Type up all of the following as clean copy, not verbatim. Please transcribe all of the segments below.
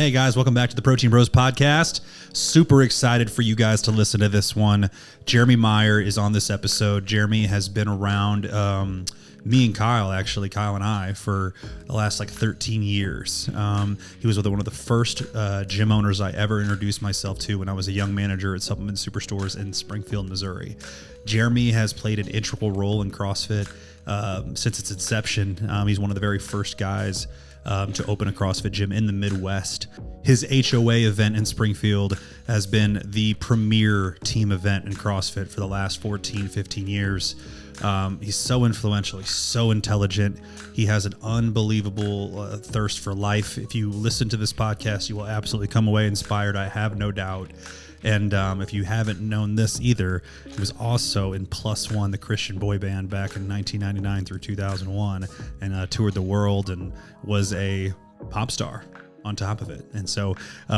Hey guys, welcome back to the Protein Bros podcast. Super excited for you guys to listen to this one. Jeremy Mhire is on this episode. Jeremy has been around me and Kyle, actually, Kyle and I, for the last 13 years. He was one of the first gym owners I ever introduced myself to when I was a young manager at Supplement Superstores in Springfield, Missouri. Jeremy has played an integral role in CrossFit since its inception. He's one of the very first guys to open a CrossFit gym in the Midwest. His HOA event in Springfield has been the premier team event in CrossFit for the last 14, 15 years. He's so influential. He's so intelligent. He has an unbelievable thirst for life. If you listen to this podcast, you will absolutely come away inspired. I have no doubt. And if you haven't known this either, he was also in Plus One, the Christian boy band, back in 1999 through 2001, and toured the world and was a pop star on top of it. And so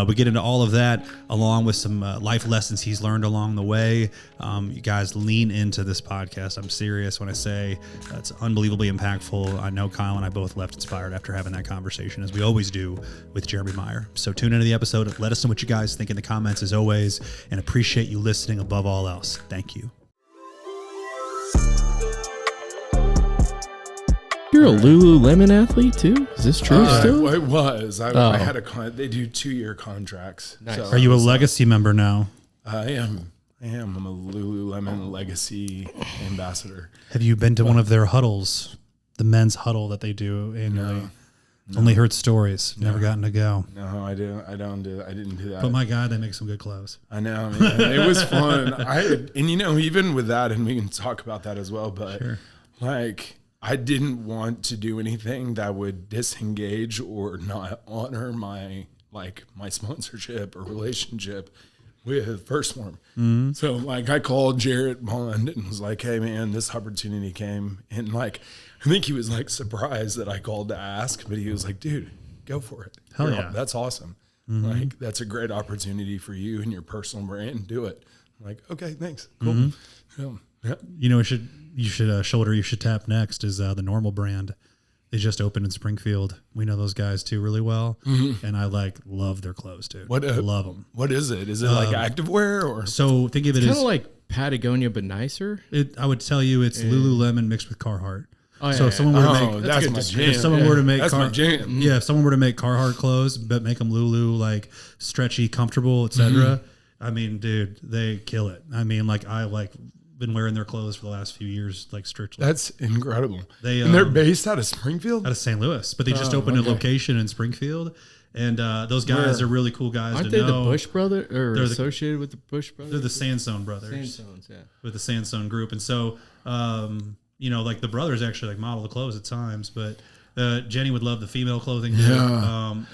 we get into all of that, along with some life lessons he's learned along the way. You guys lean into this podcast. I'm serious when I say it's unbelievably impactful. I know Kyle and I both left inspired after having that conversation, as we always do with Jeremy Mhire. So tune into the episode. Let us know what you guys think in the comments, as always, and appreciate you listening above all else. Thank you. You're a Lululemon athlete too? Is this true still? It was. I had they do 2-year contracts. Nice. So Are you a legacy member now? I am. I'm a Lululemon legacy ambassador. Have you been to one of their huddles, the men's huddle that they do annually? No. Only heard stories. Never gotten to go. No, I didn't do that. But my God, they make some good clothes. I know, man. It was fun. Even with that, and we can talk about that as well, but Sure. I didn't want to do anything that would disengage or not honor my sponsorship or relationship with First Form. Mm-hmm. So I called Jarrett Bond and was like, hey man, this opportunity came. And I think he was surprised that I called to ask, but he was like, dude, go for it. Hell yeah. That's awesome. Mm-hmm. That's a great opportunity for you and your personal brand. Do it. I'm like, okay, thanks. Cool. Mm-hmm. Yeah. You know, you should tap next is the Normal brand. They just opened in Springfield. We know those guys too really well, and I love their clothes, dude. Love them. What is it? Is it activewear or? So think of it as kind of like Patagonia but nicer. I would tell you it's Lululemon mixed with Carhartt. Oh, yeah, so if someone were to make that's my jam. If someone were to make that's my jam. Yeah, if someone were to make Carhartt clothes but make them Lulu stretchy, comfortable, etc. I mean, dude, they kill it. I mean, been wearing their clothes for the last few years, strictly. That's incredible. And they're based out of Springfield? Out of St. Louis, but they just opened a location in Springfield. And those guys are really cool guys. Aren't to they know. The Bush Brothers, or they're associated with the Bush Brothers? They're the Sandstone brothers. Sandstones, yeah. With the Sandstone group. And so, the brothers actually model the clothes at times, but Jenny would love the female clothing. Yeah. And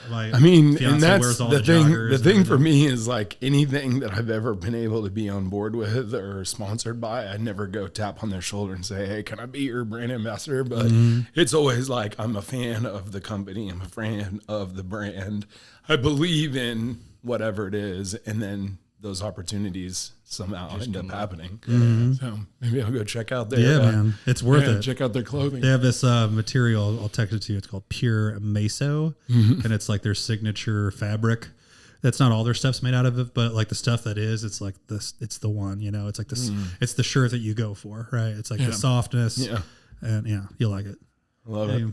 that's the thing. The thing for me is anything that I've ever been able to be on board with or sponsored by, I never go tap on their shoulder and say, hey, can I be your brand ambassador? But it's always I'm a fan of the company. I'm a fan of the brand. I believe in whatever it is. And then those opportunities somehow end up happening. Mm-hmm. So maybe I'll go check out their man. It's worth it. Check out their clothing. They have this material, I'll text it to you. It's called Pure Meso, and it's their signature fabric. That's not all their stuff's made out of it, but the stuff that is, it's this. It's the one. It's this. It's the shirt that you go for, right? It's the softness. Yeah, and you'll like it. I love it.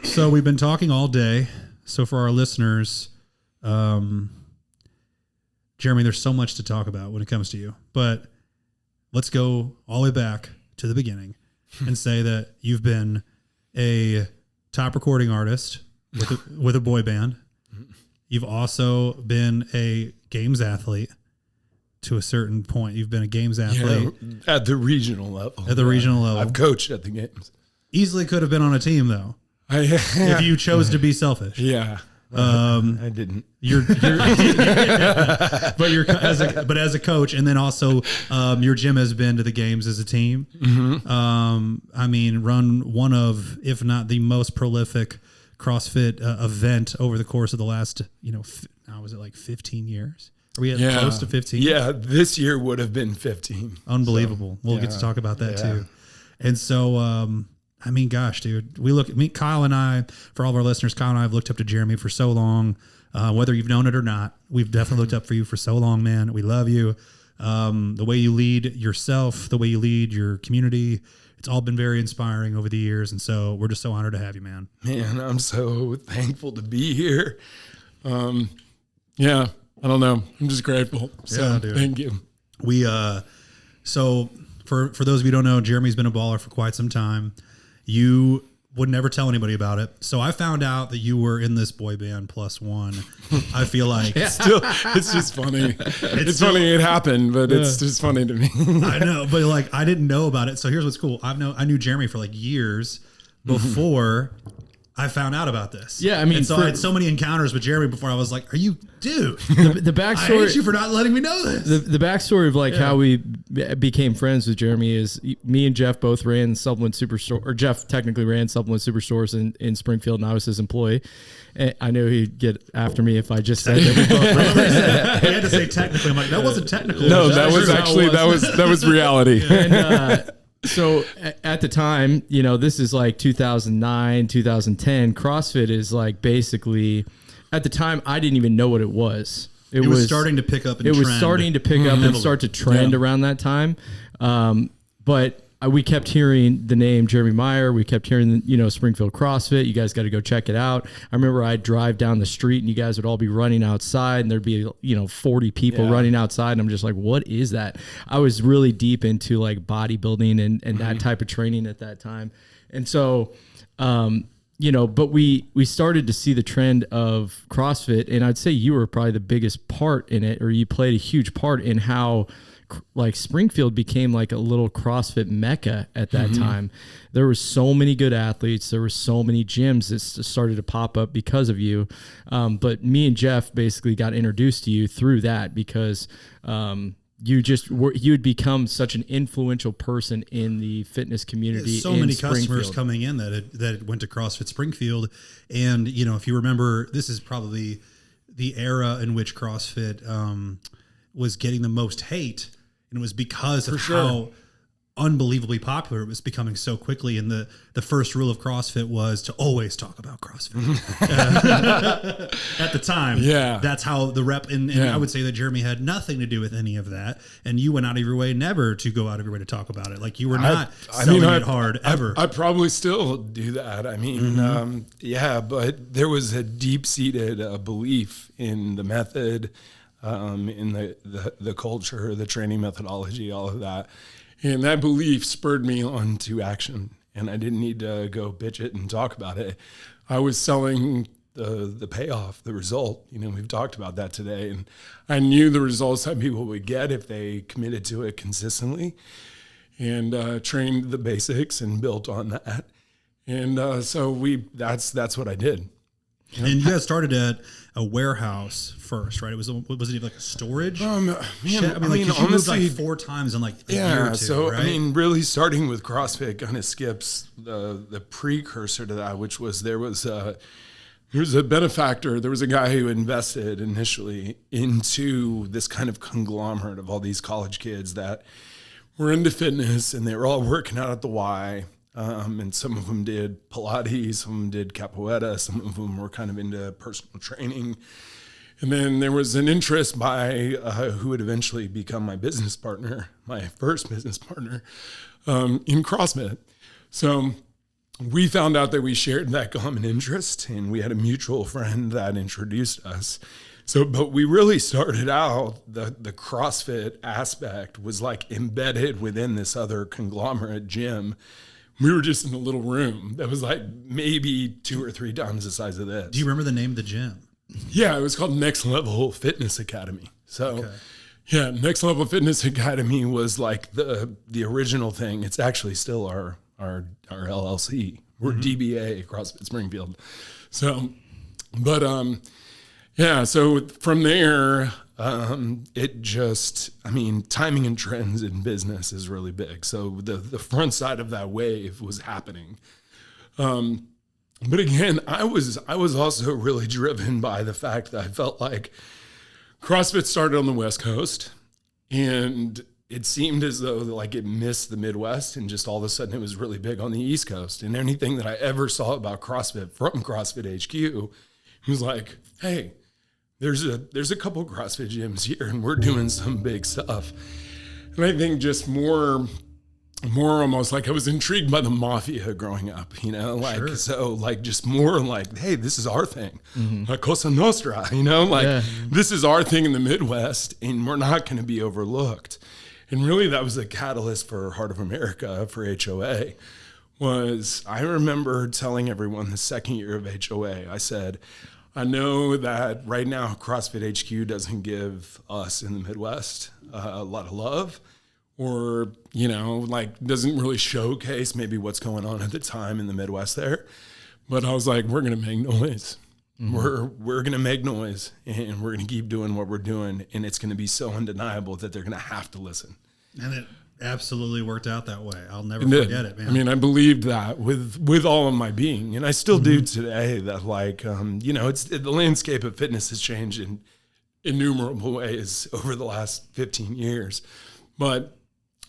So we've been talking all day. So for our listeners, Jeremy, there's so much to talk about when it comes to you, but let's go all the way back to the beginning and say that you've been a top recording artist with a boy band. You've also been a games athlete to a certain point. You've been a games athlete at the regional level. At the regional level. I've coached at the games. Easily could have been on a team though. If you chose to be selfish. Yeah. I didn't. But as a coach, and then also your gym has been to the games as a team. Mm-hmm. Run one of, if not the most prolific CrossFit event over the course of the last, now was it 15 years? Are we at close to 15? Yeah, this year would have been 15. Unbelievable. So, we'll get to talk about that too. And so, I mean, gosh, dude, Kyle and I, for all of our listeners, Kyle and I have looked up to Jeremy for so long, whether you've known it or not. We've definitely looked up for you for so long, man. We love you. The way you lead yourself, the way you lead your community, it's all been very inspiring over the years. And so we're just so honored to have you, man. Man, I'm so thankful to be here. Yeah, I don't know. I'm just grateful. So thank you. So for those of you who don't know, Jeremy's been a baller for quite some time. You would never tell anybody about it. So I found out that you were in this boy band +1. I feel like still, it's just funny. It's funny it happened, but it's just funny to me. I know, but like I didn't know about it. So here's what's cool. I knew Jeremy for like years before I found out about this. Yeah, I mean, and so I had so many encounters with Jeremy before. I was like, "Are you, dude?" The backstory. I hate you for not letting me know this. The backstory of like how we became friends with Jeremy is me and Jeff both ran supplement superstore, or Jeff technically ran supplement superstores in Springfield, and I was his employee. And I knew he'd get after me if I just said that we both. He had to say technically. I'm like, that wasn't technical. No, that was actually that was reality. And, so at the time, this is like 2009, 2010. CrossFit is like basically, at the time, I didn't even know what it was. It was starting to pick up and trend. It was starting to pick up and start to trend around that time. But we kept hearing the name Jeremy Mhire. We kept hearing, Springfield CrossFit. You guys got to go check it out. I remember I'd drive down the street and you guys would all be running outside and there'd be, 40 people running outside. And I'm just like, what is that? I was really deep into like bodybuilding and that type of training at that time. And so, but we started to see the trend of CrossFit, and I'd say you were probably the biggest part in it, or you played a huge part in how like Springfield became like a little CrossFit mecca at that time. There were so many good athletes. There were so many gyms that started to pop up because of you. But me and Jeff basically got introduced to you through that because you had become such an influential person in the fitness community. So many customers coming in that went to CrossFit Springfield. And, if you remember, this is probably the era in which CrossFit was getting the most hate. And it was because of how unbelievably popular it was becoming so quickly. And the first rule of CrossFit was to always talk about CrossFit. At the time, that's how the rep, and I would say that Jeremy had nothing to do with any of that. And you went out of your way never to go out of your way to talk about it. Like you were not selling it hard ever. I probably still do that. I mean, but there was a deep-seated belief in the method, in the culture, the training methodology, all of that. And that belief spurred me on to action. And I didn't need to go bitch it and talk about it. I was selling the payoff, the result. We've talked about that today. And I knew the results that people would get if they committed to it consistently and trained the basics and built on that. And that's what I did. And you guys started at a warehouse first, right? Was it like a storage? You honestly, moved like 4 times in like a year or two, so right? Really starting with CrossFit kind of skips the precursor to that, which was there was a benefactor. There was a guy who invested initially into this kind of conglomerate of all these college kids that were into fitness, and they were all working out at the Y. And some of them did Pilates, some of them did capoeira, some of them were kind of into personal training. And then there was an interest by who would eventually become my business partner, my first business partner, in CrossFit. So we found out that we shared that common interest, and we had a mutual friend that introduced us. So, but we really started out, the CrossFit aspect was like embedded within this other conglomerate gym. We were just in a little room that was like maybe 2 or 3 times the size of this. Do you remember the name of the gym? Yeah, it was called Next Level Fitness Academy. So, Next Level Fitness Academy was like the original thing. It's actually still our LLC. We're DBA CrossFit Springfield. So, but so from there, it just, timing and trends in business is really big. So the front side of that wave was happening. But again, I was also really driven by the fact that I felt like CrossFit started on the West Coast, and it seemed as though like it missed the Midwest, and just all of a sudden it was really big on the East Coast. And anything that I ever saw about CrossFit from CrossFit HQ was like, hey, there's a couple CrossFit gyms here and we're doing some big stuff. And I think just more almost like I was intrigued by the mafia growing up, you know, like, sure. So like just more like, hey, this is our thing, like Cosa Nostra, you know, like this is our thing in the Midwest and we're not going to be overlooked. And really that was the catalyst for Heart of America, for HOA, was I remember telling everyone the second year of HOA, I said, I know that right now CrossFit HQ doesn't give us in the Midwest a lot of love, or, you know, like doesn't really showcase maybe what's going on at the time in the Midwest there. But I was like, we're going to make noise. We're going to make noise, and we're going to keep doing what we're doing. And it's going to be so undeniable that they're going to have to listen. And it absolutely worked out that way. I'll never forget it, man. I mean, I believed that with all of my being, and I still do today, that like, you know, the landscape of fitness has changed in innumerable ways over the last 15 years, but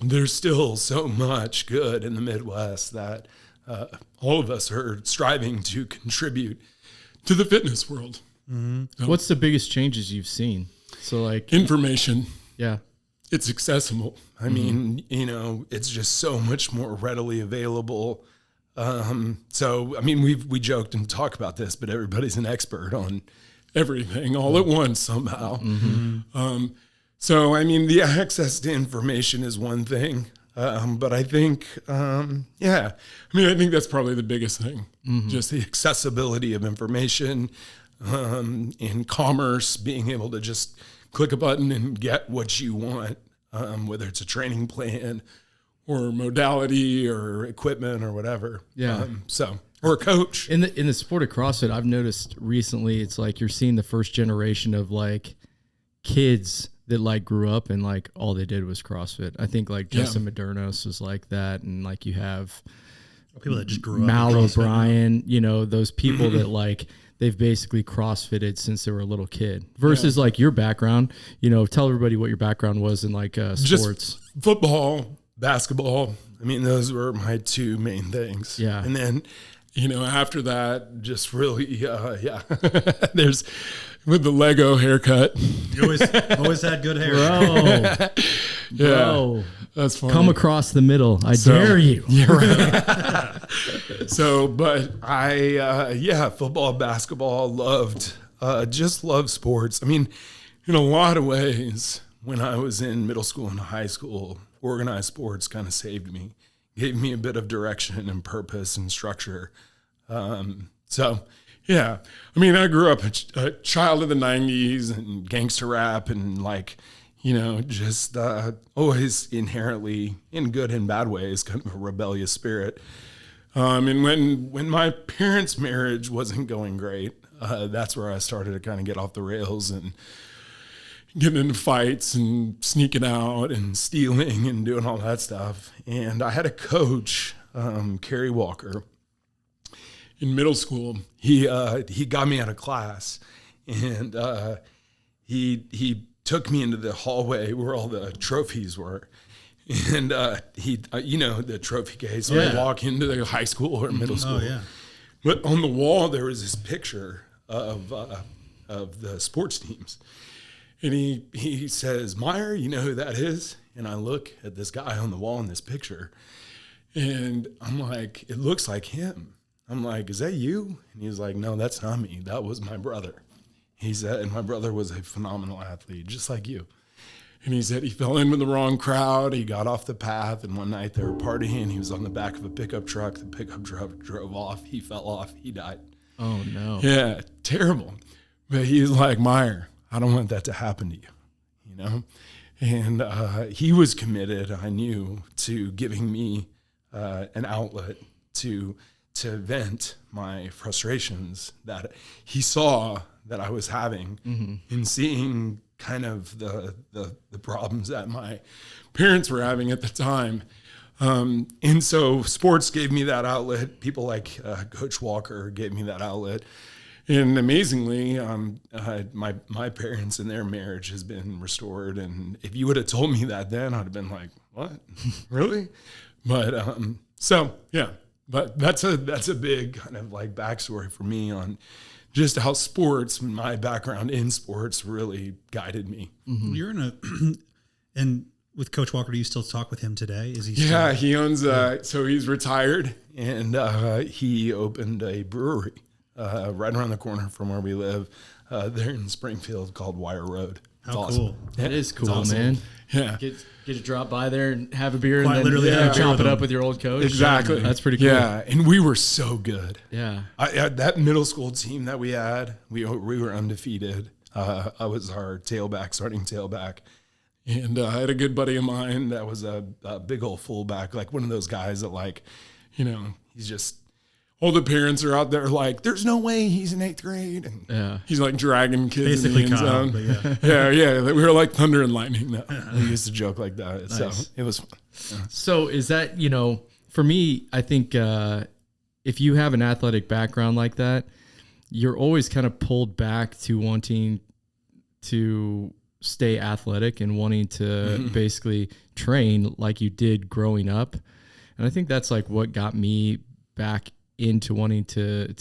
there's still so much good in the Midwest that all of us are striving to contribute to the fitness world. So, what's the biggest changes you've seen? So like information. Yeah. It's accessible. I mean, you know, it's just so much more readily available. So, I mean, we joked and talk about this, but everybody's an expert on everything all at once somehow. So, I mean, the access to information is one thing. But I think, I mean, I think that's probably the biggest thing. Just the accessibility of information, in commerce, being able to just click a button and get what you want, whether it's a training plan or modality or equipment or whatever. Yeah. Or a coach. In the sport of CrossFit, I've noticed recently, it's like you're seeing the first generation of like kids that like grew up and like all they did was CrossFit. I think like Justin Modernos was like that. And like you have people that just grew up. Mal O'Brien, you know, those people that like, they've basically CrossFitted since they were a little kid versus like your background, you know, tell everybody what your background was in like sports. Just football, basketball. I mean, those were my two main things. Yeah. And then, you know, after that, just really, there's with the Lego haircut. You always had good hair. Bro, that's funny. Come across the middle. I dare you. You're right. So, but I, football, basketball, just loved sports. I mean, in a lot of ways, when I was in middle school and high school, organized sports kind of saved me, gave me a bit of direction and purpose and structure. Yeah, I mean, I grew up a child of the 90s and gangster rap and like, you know, just always inherently, in good and bad ways, kind of a rebellious spirit. And when my parents' marriage wasn't going great, that's where I started to kind of get off the rails and getting into fights and sneaking out and stealing and doing all that stuff. And I had a coach, Kerry Walker, in middle school. He got me out of class, and he took me into the hallway where all the trophies were. And he, you know, the trophy case, when I walk into the high school or middle school. Oh, yeah. But on the wall, there was this picture of the sports teams. And he says, Mhire, you know who that is? And I look at this guy on the wall in this picture, and I'm like, it looks like him. I'm like, is that you? And he's like, no, that's not me. That was my brother. He said, and my brother was a phenomenal athlete, just like you. And he said he fell in with the wrong crowd. He got off the path, and one night they were partying. He was on the back of a pickup truck. The pickup truck drove off. He fell off. He died. Oh, no. Yeah, terrible. But he's like, Mhire, I don't want that to happen to you, you know? And he was committed, I knew, to giving me an outlet to vent my frustrations that he saw that I was having in seeing kind of the problems that my parents were having at the time. And so sports gave me that outlet. People like Coach Walker gave me that outlet. And amazingly, my parents and their marriage has been restored. And if you would have told me that then, I'd have been like, what? Really? But so yeah, but that's a big kind of like backstory for me on just how sports, my background in sports, really guided me. Mm-hmm. You're in a and with Coach Walker, do you still talk with him today? Is he? Yeah, he owns. So he's retired, and he opened a brewery right around the corner from where we live, there in Springfield, called Wire Road. How awesome. Cool! That is cool, awesome. Man. Yeah, get to drop by there and have a beer, Quite and then literally chop it up with your old coach. Exactly, that's pretty cool. Yeah, and we were so good. Yeah, that middle school team that we had, we were undefeated. I was our starting tailback. And I had a good buddy of mine that was a big old fullback, like one of those guys that, like, he's just, all the parents are out there like, there's no way he's in 8th grade. And he's like dragging kids basically in the end zone. Yeah. We were like thunder and lightning. We used to joke like that. Nice. So it was fun. Yeah. So is that, for me, I think if you have an athletic background like that, you're always kind of pulled back to wanting to stay athletic and wanting to basically train like you did growing up. And I think that's like what got me back into wanting to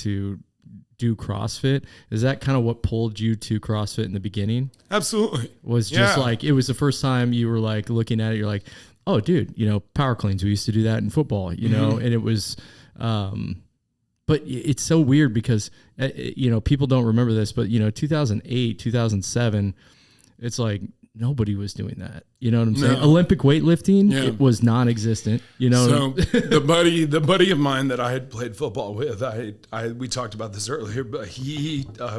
do CrossFit. Is that kind of what pulled you to CrossFit in the beginning? Absolutely. Was just like, it was the first time you were like looking at it, you're like, oh dude, power cleans. We used to do that in football, and it was, but it's so weird because, people don't remember this, but 2008, 2007, it's like nobody was doing that. You know what I'm saying? Olympic weightlifting, it was non-existent. So the buddy of mine that I had played football with, we talked about this earlier, but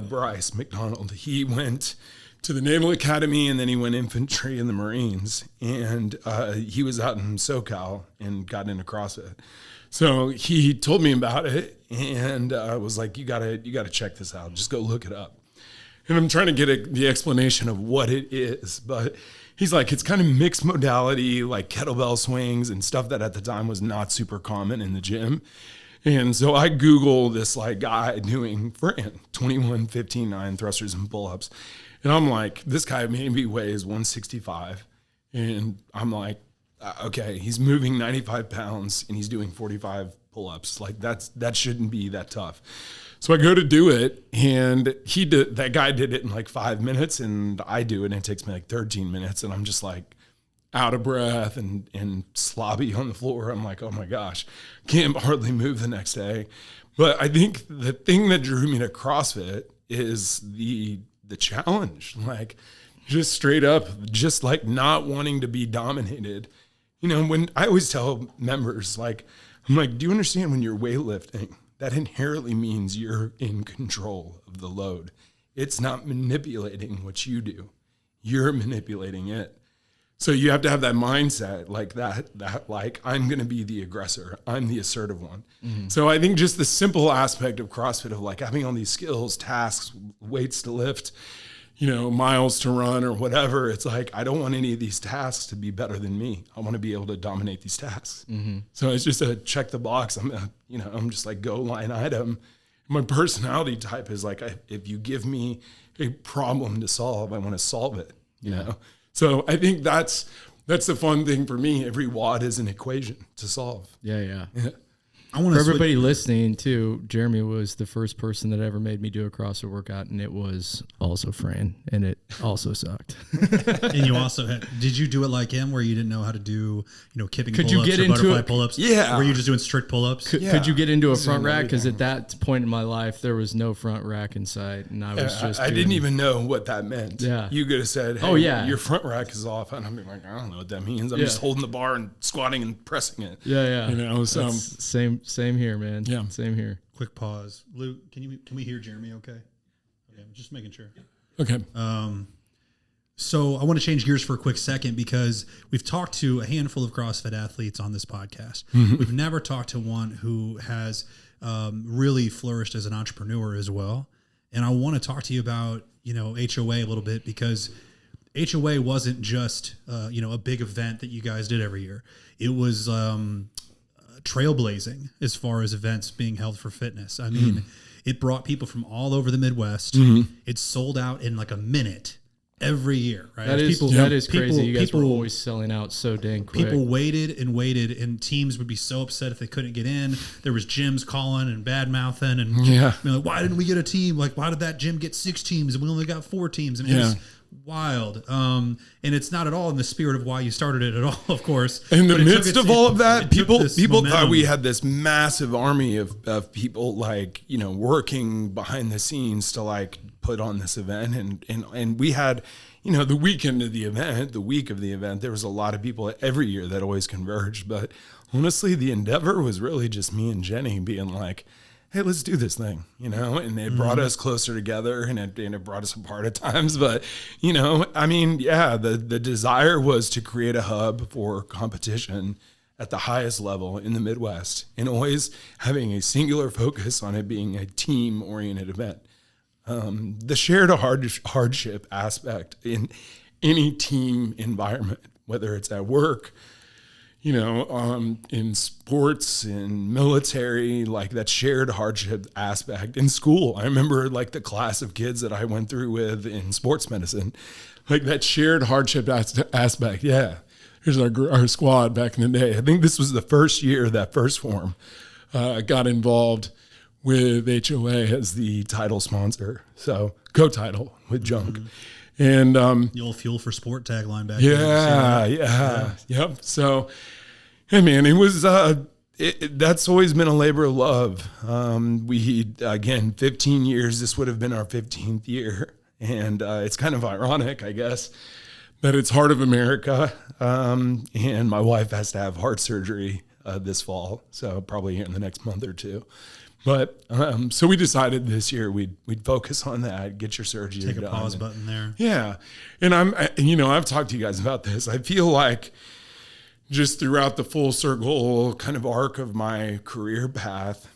Bryce McDonald, he went to the Naval Academy and then he went infantry in the Marines, and he was out in SoCal and got into CrossFit. So he told me about it, and I was like, you gotta check this out. Just go look it up. And I'm trying to get the explanation of what it is, but he's like, it's kind of mixed modality, like kettlebell swings and stuff that at the time was not super common in the gym. And so I Google this like guy doing 21, 15, 9 thrusters and pull-ups. And I'm like, this guy maybe weighs 165. And I'm like, okay, he's moving 95 pounds and he's doing 45 pull-ups. Like that shouldn't be that tough. So I go to do it, and that guy did it in like 5 minutes, and I do it, and it takes me like 13 minutes, and I'm just like out of breath and sloppy on the floor. I'm like, oh my gosh, can't hardly move the next day. But I think the thing that drew me to CrossFit is the challenge, like just straight up, just like not wanting to be dominated. When I always tell members, like, I'm like, do you understand when you're weightlifting, that inherently means you're in control of the load. It's not manipulating what you do. You're manipulating it. So you have to have that mindset like that like, I'm going to be the aggressor. I'm the assertive one. Mm-hmm. So I think just the simple aspect of CrossFit of like having all these skills, tasks, weights to lift, miles to run or whatever. It's like, I don't want any of these tasks to be better than me. I want to be able to dominate these tasks. Mm-hmm. So it's just a check the box. I'm just like go line item. My personality type is like, if you give me a problem to solve, I want to solve it, you know? So I think that's the fun thing for me. Every WOD is an equation to solve. Yeah. For everybody listening too, Jeremy was the first person that ever made me do a CrossFit workout, and it was also Fran, and it also sucked. And you also did you do it like him, where you didn't know how to do, kipping pull-ups or butterfly pull-ups? Yeah. Were you just doing strict pull-ups? Could you get into a front rack? Because at that point in my life, there was no front rack in sight, and I was just I didn't even know what that meant. Yeah. You could have said, hey, your front rack is off. And I'm like, I don't know what that means. I'm just holding the bar and squatting and pressing it. Yeah. So same here, man. Yeah. Same here. Quick pause. Luke, can we hear Jeremy okay? Okay, I'm just making sure. Okay. So I want to change gears for a quick second because we've talked to a handful of CrossFit athletes on this podcast. Mm-hmm. We've never talked to one who has really flourished as an entrepreneur as well. And I want to talk to you about, HOA a little bit, because HOA wasn't just, a big event that you guys did every year. It was trailblazing as far as events being held for fitness. I mean, It brought people from all over the Midwest. It sold out in like a minute every year, right? That is crazy. You guys were always selling out so dang quick. People waited, and teams would be so upset if they couldn't get in. There was gyms calling and bad mouthing, and like, why didn't we get a team? Like, why did that gym get 6 teams and we only got 4 teams? And it was wild. And it's not at all in the spirit of why you started it at all, of course. In the midst of all of that, people thought we had this massive army of people, like, you know, working behind the scenes to like put on this event. And we had, you know, the week of the event, there was a lot of people every year that always converged. But honestly, the endeavor was really just me and Jenny being like, hey, let's do this thing, you know, and it brought us closer together, and it brought us apart at times. But, you know, I mean, the desire was to create a hub for competition at the highest level in the Midwest, and always having a singular focus on it being a team-oriented event. The shared hardship aspect in any team environment, whether it's at work, you know, in sports, in military, like that shared hardship aspect. In school, I remember like the class of kids that I went through with in sports medicine, like that shared hardship aspect. Yeah, here's our squad back in the day. I think this was the first year that First Form got involved with HOA as the title sponsor. So co-title with Junk. And the old Fuel for Sport tagline back then. Yep. So, hey man, it was that's always been a labor of love. We, again, 15 years. This would have been our 15th year, and it's kind of ironic, I guess, that it's Heart of America, and my wife has to have heart surgery this fall, so probably in the next month or two. But so we decided this year we'd focus on that, get your surgery done. Take a pause button there. Yeah. And I've talked to you guys about this. I feel like just throughout the full circle kind of arc of my career path,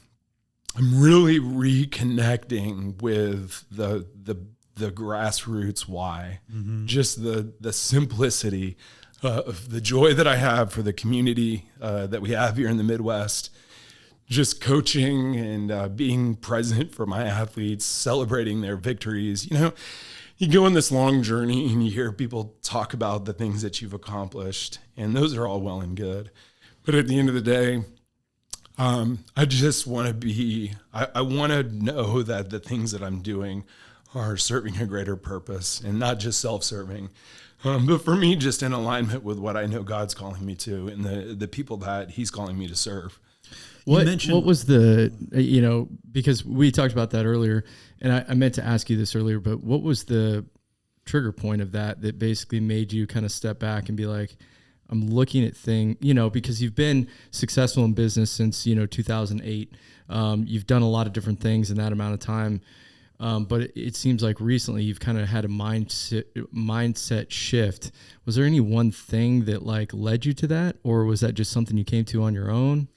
I'm really reconnecting with the grassroots why. Just the simplicity of the joy that I have for the community that we have here in the Midwest. Just coaching and being present for my athletes, celebrating their victories. You know, you go on this long journey and you hear people talk about the things that you've accomplished, and those are all well and good. But at the end of the day, I just want to be, I want to know that the things that I'm doing are serving a greater purpose and not just self-serving. But for me, just in alignment with what I know God's calling me to and the people that he's calling me to serve. What was the, you know, because we talked about that earlier, and I meant to ask you this earlier, but what was the trigger point of that basically made you kind of step back and be like, I'm looking at you know, because you've been successful in business since, you know, 2008. You've done a lot of different things in that amount of time. But it seems like recently you've kind of had a mindset shift. Was there any one thing that like led you to that, or was that just something you came to on your own?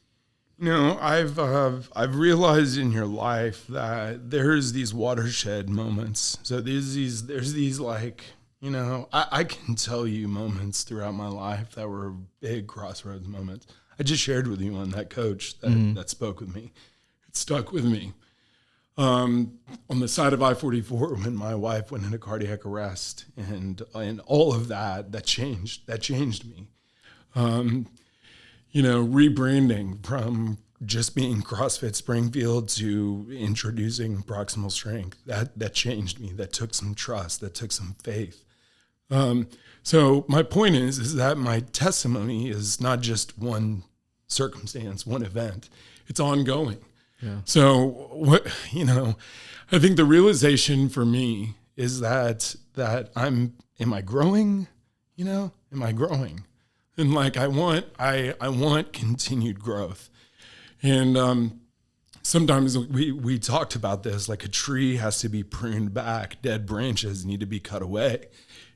No, I've realized in your life that there's these watershed moments. So there's these like, you know, I can tell you moments throughout my life that were big crossroads moments. I just shared with you on that coach that spoke with me. It stuck with me. On the side of I-44 when my wife went into cardiac arrest and all of that changed me. You know, rebranding from just being CrossFit Springfield to introducing Proximal Strength, that changed me. That took some trust, that took some faith. So my point is that my testimony is not just one circumstance, one event. It's ongoing. Yeah. So what, you know, I think the realization for me is that am I growing? You know, am I growing? And like, I want continued growth. And sometimes we talked about this, like a tree has to be pruned back, dead branches need to be cut away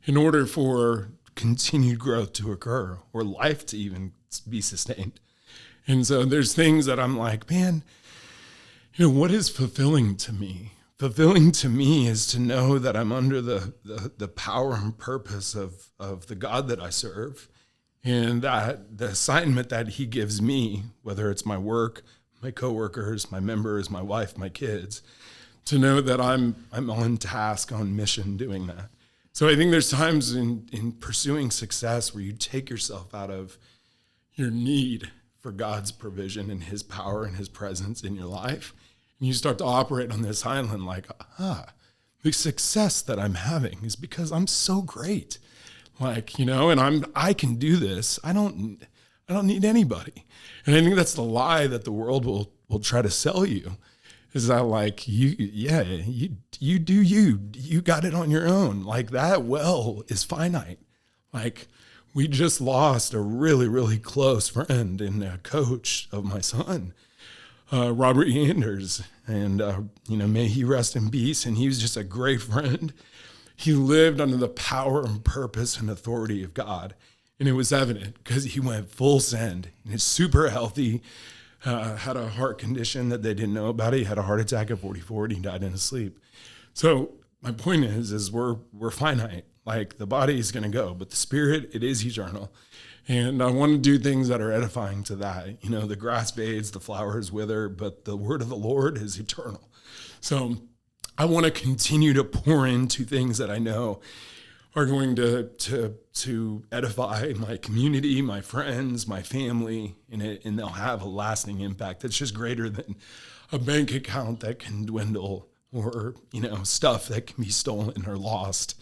in order for continued growth to occur or life to even be sustained. And so there's things that I'm like, man, you know, what is fulfilling to me? Fulfilling to me is to know that I'm under the power and purpose of the God that I serve. And that the assignment that he gives me, whether it's my work, my coworkers, my members, my wife, my kids, to know that I'm on task, on mission doing that. So I think there's times in pursuing success where you take yourself out of your need for God's provision and his power and his presence in your life. And you start to operate on this island like, the success that I'm having is because I'm so great. Like, and I can do this. I don't need anybody. And I think that's the lie that the world will try to sell you, is that like, you do you got it on your own. Like that well is finite. Like we just lost a really, really close friend and a coach of my son, Robert Yanders. And, may he rest in peace. And he was just a great friend. He lived under the power and purpose and authority of God. And it was evident because he went full send. And he's super healthy, had a heart condition that they didn't know about. He had a heart attack at 44 and he died in his sleep. So my point is we're finite. Like the body is going to go, but the spirit, it is eternal. And I want to do things that are edifying to that. The grass fades, the flowers wither, but the word of the Lord is eternal. So I want to continue to pour into things that I know are going to edify my community, my friends, my family, and they'll have a lasting impact that's just greater than a bank account that can dwindle or, stuff that can be stolen or lost.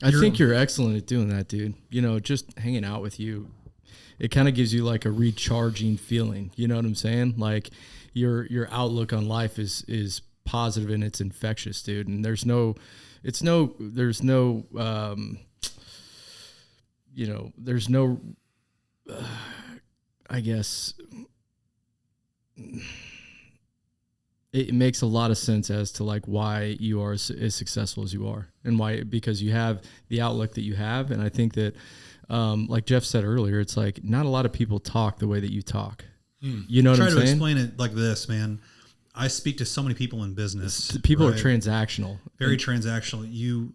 I think you're excellent at doing that, dude. Just hanging out with you, it kind of gives you like a recharging feeling. You know what I'm saying? Like your outlook on life is positive and it's infectious, dude. And there's no, I guess it makes a lot of sense as to like why you are as successful as you are, and why, because you have the outlook that you have. And I think that, like Jeff said earlier, it's like not a lot of people talk the way that you talk. You know what I'm saying? Try to explain it like this, man. I speak to so many people in business. People are transactional. Very transactional.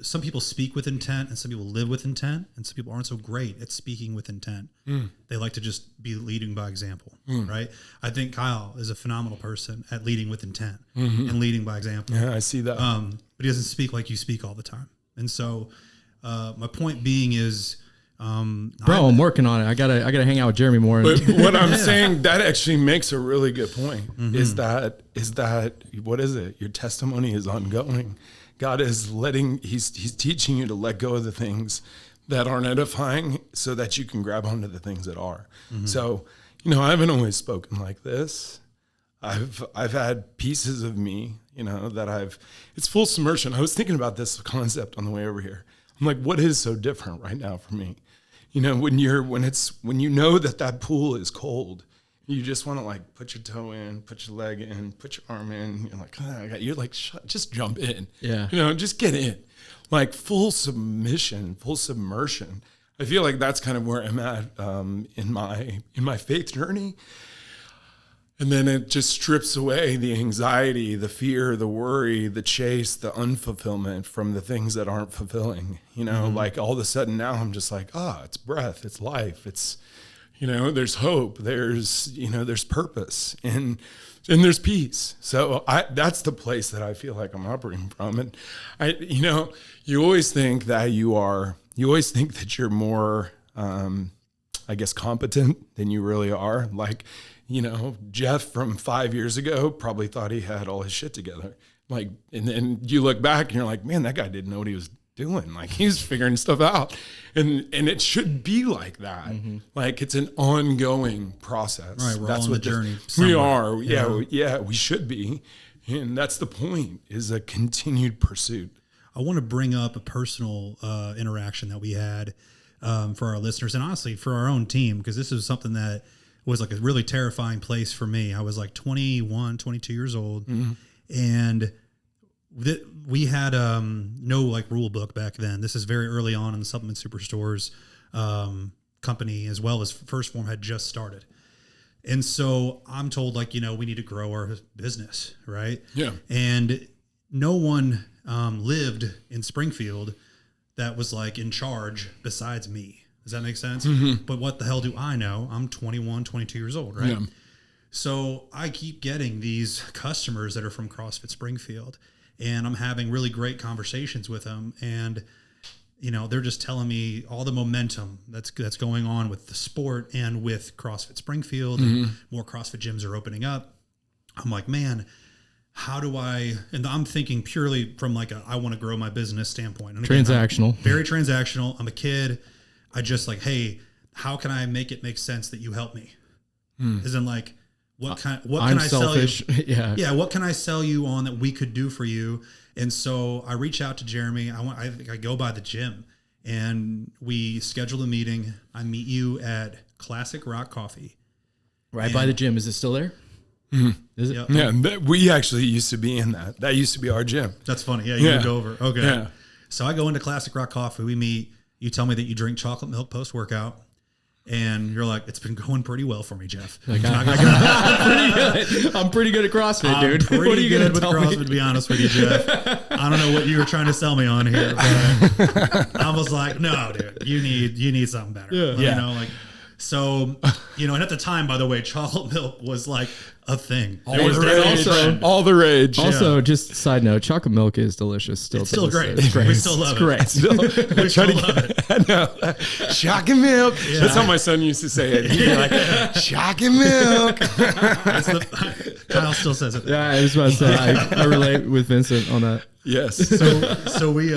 Some people speak with intent and some people live with intent, and some people aren't so great at speaking with intent. They like to just be leading by example, right? I think Kyle is a phenomenal person at leading with intent and leading by example. Yeah, I see that. But he doesn't speak like you speak all the time. And so my point being is, I'm working on it. I gotta hang out with Jeremy more. But what I'm saying, that actually makes a really good point. Is that what is it? Your testimony is ongoing. God is he's teaching you to let go of the things that aren't edifying so that you can grab onto the things that are. So, I haven't always spoken like this. I've had pieces of me, that it's full submersion. I was thinking about this concept on the way over here. I'm like, what is so different right now for me? When you know that pool is cold, you just want to like put your toe in, put your leg in, put your arm in. You're like, just jump in. Yeah. Just get in. Like full submission, full submersion. I feel like that's kind of where I'm at in my faith journey. And then it just strips away the anxiety, the fear, the worry, the chase, the unfulfillment from the things that aren't fulfilling. Like all of a sudden now I'm just like, it's breath, it's life, it's, there's hope, there's purpose, and there's peace. So that's the place that I feel like I'm operating from. And you always think that you're more, I guess, competent than you really are. Like, Jeff from 5 years ago probably thought he had all his shit together. Like, and then you look back and you're like, man, that guy didn't know what he was doing. Like, he's figuring stuff out. And it should be like that. Like, it's an ongoing process. Right, we're all on the journey. We are. Yeah, we should be. And that's the point, is a continued pursuit. I want to bring up a personal interaction that we had for our listeners, and honestly for our own team, because this is something that was like a really terrifying place for me. I was like 21, 22 years old. And we had no like rule book back then. This is very early on in the Supplement Superstores company, as well as First Form had just started. And so I'm told, like, we need to grow our business, right? Yeah. And no one lived in Springfield that was like in charge besides me. Does that make sense? But what the hell do I know? I'm 21, 22 years old, right? Yeah. So I keep getting these customers that are from CrossFit Springfield, and I'm having really great conversations with them. And, you know, they're just telling me all the momentum that's going on with the sport and with CrossFit Springfield. And more CrossFit gyms are opening up. I'm like, man, how do I, and I'm thinking purely from like I want to grow my business standpoint. And again, transactional. Very transactional. I'm a kid. I just like, hey, how can I make it make sense that you help me? As in like, what can I selfish. sell you? Yeah. What can I sell you on that we could do for you? And so I reach out to Jeremy. I go by the gym and we schedule a meeting. I meet you at Classic Rock Coffee. Right by the gym. Is it still there? Is it? Yep. Yeah, we actually used to be in that. That used to be our gym. That's funny. Yeah, you moved over. Okay. Yeah. So I go into Classic Rock Coffee. We meet. You tell me that you drink chocolate milk post-workout. And you're like, it's been going pretty well for me, Jeff. Like, I'm pretty good at CrossFit, dude. I'm pretty what are you good with CrossFit, to be honest with you, Jeff. I don't know what you were trying to sell me on here, but I was like, no, dude, you need something better. Yeah. You know, like, so, you know, and at the time, by the way, chocolate milk was like a thing. All the rage. Also, just side note, chocolate milk is delicious. It's still great. It's great. We still love it. Great. We still love it. I know. Chocolate milk. Yeah. That's how my son used to say it. He'd be like, chocolate milk. Kyle still says it. Yeah, I was about to say, I relate with Vincent on that. Yes. So we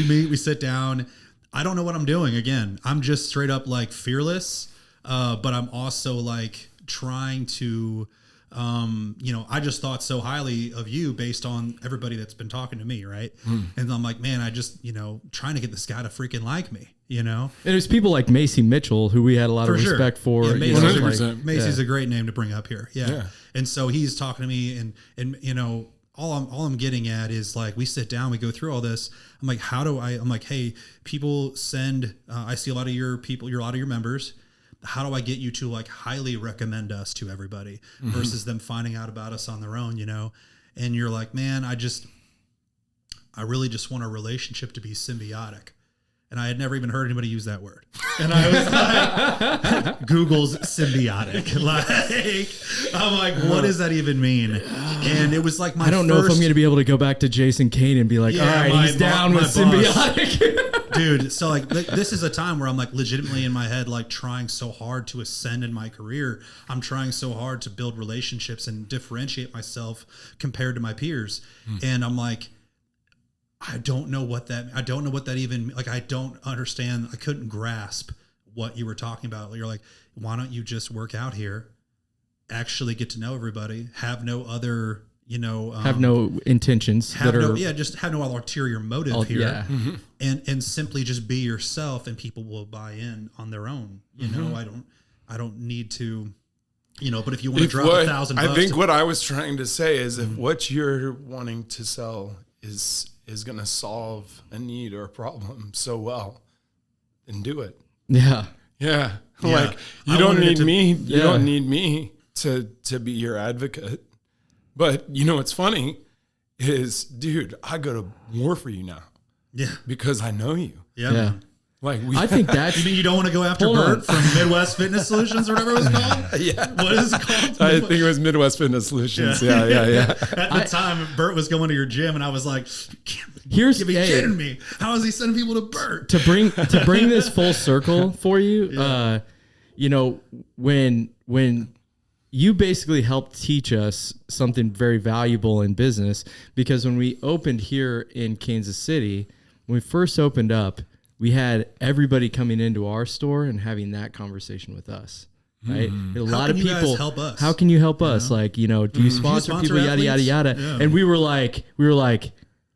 meet, we sit down. I don't know what I'm doing. Again, I'm just straight up like fearless, but I'm also like trying to, you know, I just thought so highly of you based on everybody that's been talking to me, right? And I'm like, man, I just, you know, trying to get this guy to freaking like me, you know? And it was people like Macy Mitchell, who we had a lot of respect for. Yeah, Macy's, Macy's a great name to bring up here. Yeah. And so he's talking to me and you know, all I'm getting at is like, we sit down, we go through all this. I'm like, I'm like, hey, people send, I see a lot of your people, a lot of your members. How do I get you to like highly recommend us to everybody versus them finding out about us on their own, you know? And you're like, man, I really just want a relationship to be symbiotic. And I had never even heard anybody use that word. And I was like, Google's symbiotic. Like, I'm like, what does that even mean? And it was like I don't know if I'm going to be able to go back to Jason Kane and be like, all right, he's down with symbiotic. Dude, so like this is a time where I'm like legitimately in my head, like trying so hard to ascend in my career. I'm trying so hard to build relationships and differentiate myself compared to my peers. And I'm like, I don't know what that even, like, I don't understand. I couldn't grasp what you were talking about. You're like, why don't you just work out here, actually get to know everybody, have no other, you know, have no intentions just have no ulterior motive here. Yeah. And simply just be yourself and people will buy in on their own. You know, I don't need to, you know, but if you want to drop $1,000, I think what I was trying to say is if what you're wanting to sell is going to solve a need or a problem so well, then do it. Yeah. Like you don't need me. You don't need me to be your advocate. But you know what's funny is, dude, I go to war for you now. Yeah. Because I know you. Yeah. Like I think that's... You mean you don't want to go after Bert from Midwest Fitness Solutions or whatever it was called? Yeah. What is it called? I think it was Midwest Fitness Solutions. Yeah. At the time, Bert was going to your gym, and I was like, you're kidding me. How is he sending people to Bert? To bring this full circle for you, you know, when you basically helped teach us something very valuable in business, because when we opened here in Kansas City, when we first opened up, we had everybody coming into our store and having that conversation with us, right? A lot of people help us. How can you help us? Like, you know, do you sponsor people? Yada, yada, yada. Yeah. And we were like,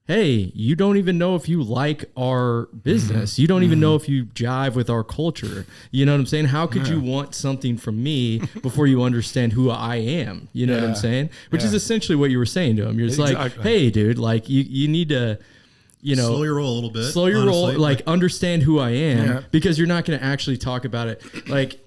hey, you don't even know if you like our business. You don't even know if you jive with our culture. You know what I'm saying? How could you want something from me before you understand who I am? You know what I'm saying? Which is essentially what you were saying to him. You're just like, hey, dude, like you need to, you know, slow your roll a little bit. Slow your roll, like understand who I am, because you're not going to actually talk about it. Like,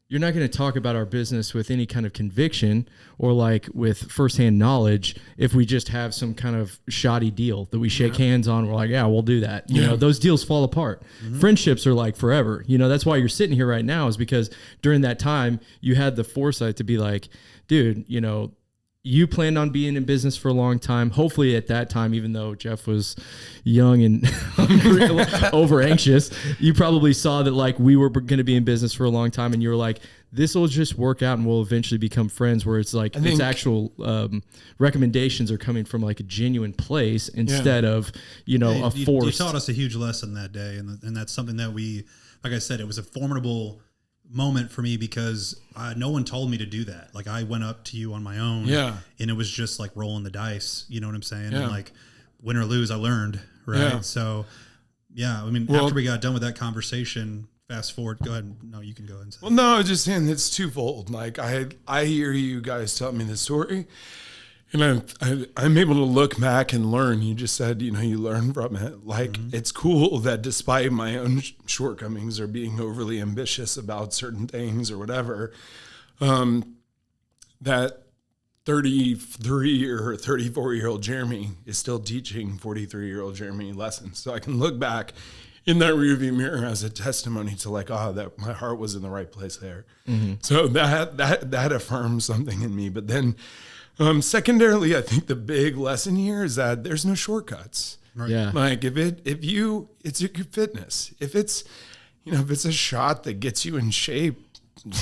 you're not going to talk about our business with any kind of conviction or like with firsthand knowledge if we just have some kind of shoddy deal that we shake hands on. We're like, yeah, we'll do that. You know, those deals fall apart. Friendships are like forever. You know, that's why you're sitting here right now, is because during that time you had the foresight to be like, dude, you know, you planned on being in business for a long time. Hopefully at that time, even though Jeff was young and over anxious, you probably saw that like we were going to be in business for a long time, and you were like, this will just work out and we'll eventually become friends, where it's like its actual recommendations are coming from like a genuine place instead of, you know, a force. You taught us a huge lesson that day. And that's something that we, like I said, it was a formidable moment for me because no one told me to do that. Like I went up to you on my own, and it was just like rolling the dice. You know what I'm saying? And like win or lose, I learned, right? So I mean, after we got done with that conversation, fast forward. Go ahead. No, you can go ahead and say. Well, no, I was just saying it's twofold. Like I hear you guys tell me the story, and I'm able to look back and learn. You just said, you know, you learn from it. Like it's cool that despite my own shortcomings or being overly ambitious about certain things or whatever, that 33 or 34-year-old Jeremy is still teaching 43-year-old Jeremy lessons. So I can look back in that rearview mirror as a testimony to like, that my heart was in the right place there. So that affirms something in me. But then secondarily, I think the big lesson here is that there's no shortcuts. Right. Yeah. Like it's your fitness. If it's, you know, if it's a shot that gets you in shape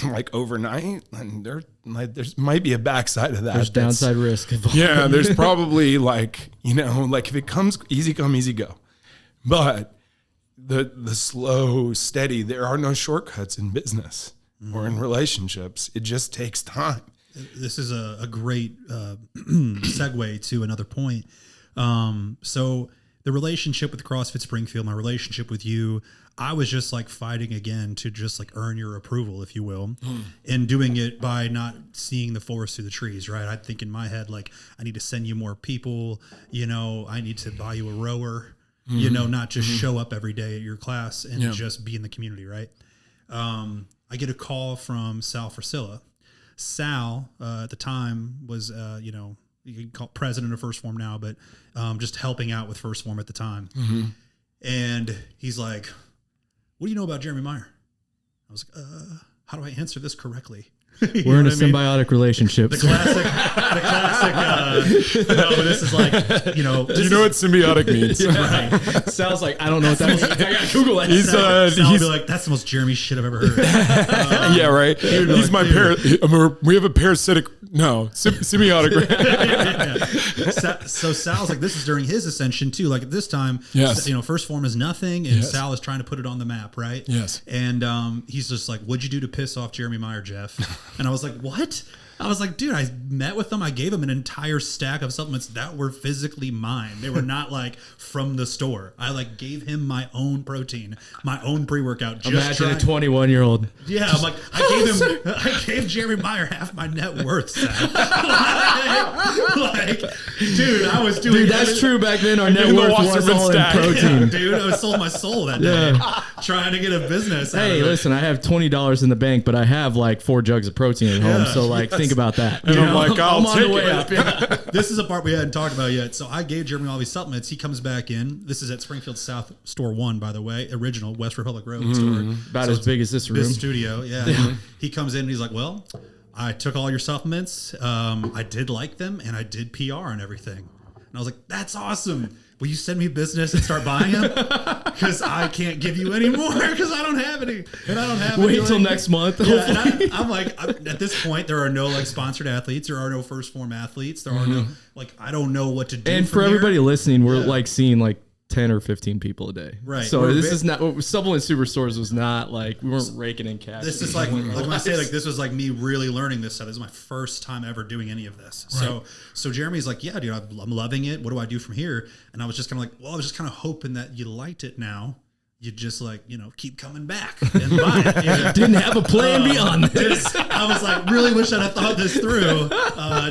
like overnight, and there's might be a backside of that. There's downside risk involved. Yeah. There's probably like, you know, like if it comes easy come, easy go. But the slow, steady, there are no shortcuts in business or in relationships. It just takes time. This is a great segue to another point. So the relationship with CrossFit Springfield, my relationship with you, I was just like fighting again to just like earn your approval, if you will, and doing it by not seeing the forest through the trees, right? I think in my head, like, I need to send you more people, you know, I need to buy you a rower, you know, not just show up every day at your class and just be in the community, right? I get a call from Sal Frasilla. Sal, at the time, was, you know, you can call president of First Form now, but just helping out with First Form at the time. And he's like, what do you know about Jeremy Mhire? I was like, how do I answer this correctly? We're in a symbiotic relationship. The classic, no, but this is like, you know. Do you know what symbiotic means? Right. Sounds like, I don't know what that means. I got Google it. He's be like, that's the most Jeremy shit I've ever heard. Yeah, right. He's my we have a parasitic, symbiotic. So Sal's like, this is during his ascension too. Like at this time, you know, First Form is nothing, and Sal is trying to put it on the map, right? Yes. And he's just like, what'd you do to piss off Jeremy Mhire, Jeff? And I was like, what? I was like, dude, I met with them. I gave him an entire stack of supplements that were physically mine. They were not like from the store. I like gave him my own protein, my own pre-workout. Imagine a 21-year-old. Yeah, I'm like, I gave Jeremy Mhire half my net worth. like, dude, I was doing. Dude, that's true. Back then, our net worth was all in protein. Yeah, dude, I sold my soul that day, trying to get a business. Hey, listen, I have $20 in the bank, but I have like 4 jugs of protein at home. So like, think about that. And I'm like, I'm on the way up. Yeah. This is a part we hadn't talked about yet. So I gave Jeremy all these supplements. He comes back in. This is at Springfield South Store 1, by the way, original West Republic Road store. About as big as this room. This studio, yeah. He comes in and he's like, well, I took all your supplements. I did like them, and I did PR and everything. And I was like, that's awesome. Will you send me business and start buying them? Because I can't give you any more because I don't have any. And I don't have any. Wait till next month. Yeah, and I'm like, at this point, there are no like sponsored athletes. There are no First Form athletes. There are no, like, I don't know what to do. And for everybody listening, we're like seeing like 10 or 15 people a day. Right. So this is not, Supplement Superstores was not like, we weren't raking in cash. This is like when I say like, this was like me really learning this stuff. This is my first time ever doing any of this. Right. So Jeremy's like, yeah, dude, I'm loving it. What do I do from here? And I was just kind of like, well, I was just kind of hoping that you liked it now. You just like, you know, keep coming back and buy it. You know? Didn't have a plan beyond this. I was like, really wish I'd have thought this through.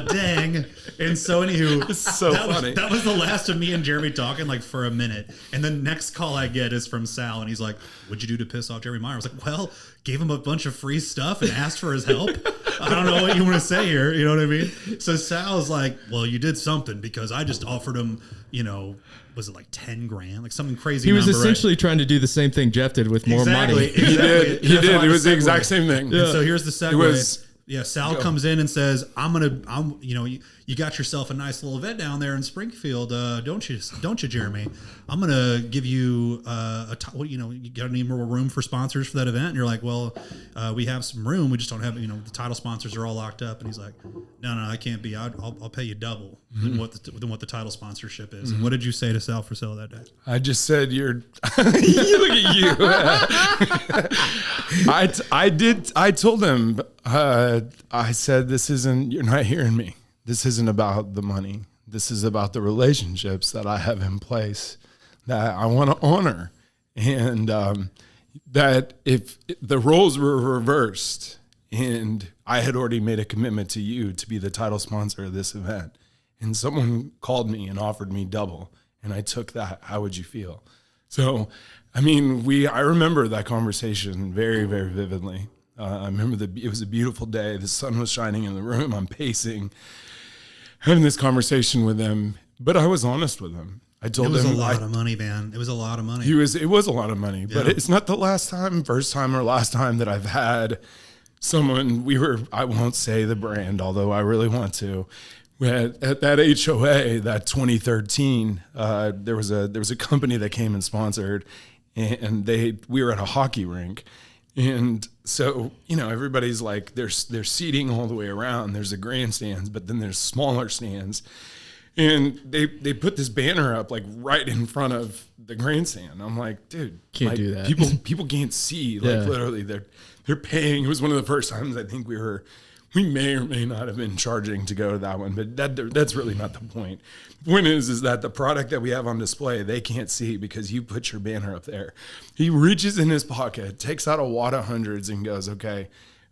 Dang. And so anywho, it's so funny. That was the last of me and Jeremy talking like for a minute. And the next call I get is from Sal, and he's like, what'd you do to piss off Jeremy Mhire? I was like, well, gave him a bunch of free stuff and asked for his help. I don't know what you want to say here. You know what I mean? So Sal's like, well, you did something because I just offered him, you know, was it like 10 grand? Like something crazy. He was essentially trying to do the same thing Jeff did with more money. Exactly. He did. It was the exact same thing. Yeah. So here's the segue. It was Yeah, Sal comes in and says, you got yourself a nice little event down there in Springfield, don't you, Jeremy? I'm gonna give you you got any more room for sponsors for that event? And you're like, well, we have some room, we just don't have, the title sponsors are all locked up. And he's like, no, I can't be. I'll pay you double than what the title sponsorship is. And what did you say to Sal Frisella that day? I just said, look at you. I told him. I said, you're not hearing me. This isn't about the money. This is about the relationships that I have in place that I want to honor. And that if the roles were reversed and I had already made a commitment to you to be the title sponsor of this event, and someone called me and offered me double, and I took that, how would you feel? So, I remember that conversation very, very vividly. I remember it was a beautiful day. The sun was shining in the room. I'm pacing, having this conversation with him, but I was honest with him. I told him it was a lot of money, man. It was a lot of money. It was a lot of money, but it's not the first time or last time that I've had someone. I won't say the brand, although I really want to. At that HOA, that 2013, there was a company that came and sponsored, and we were at a hockey rink. And so, everybody's like, there's seating all the way around. There's the grandstands, but then there's smaller stands. And they put this banner up like right in front of the grandstand. I'm like, dude, can't do that. People can't see. Like literally they're paying. It was one of the first times I think we may or may not have been charging to go to that one, but that's really not the point. The point is that the product that we have on display, they can't see because you put your banner up there. He reaches in his pocket, takes out a wad of hundreds and goes, okay,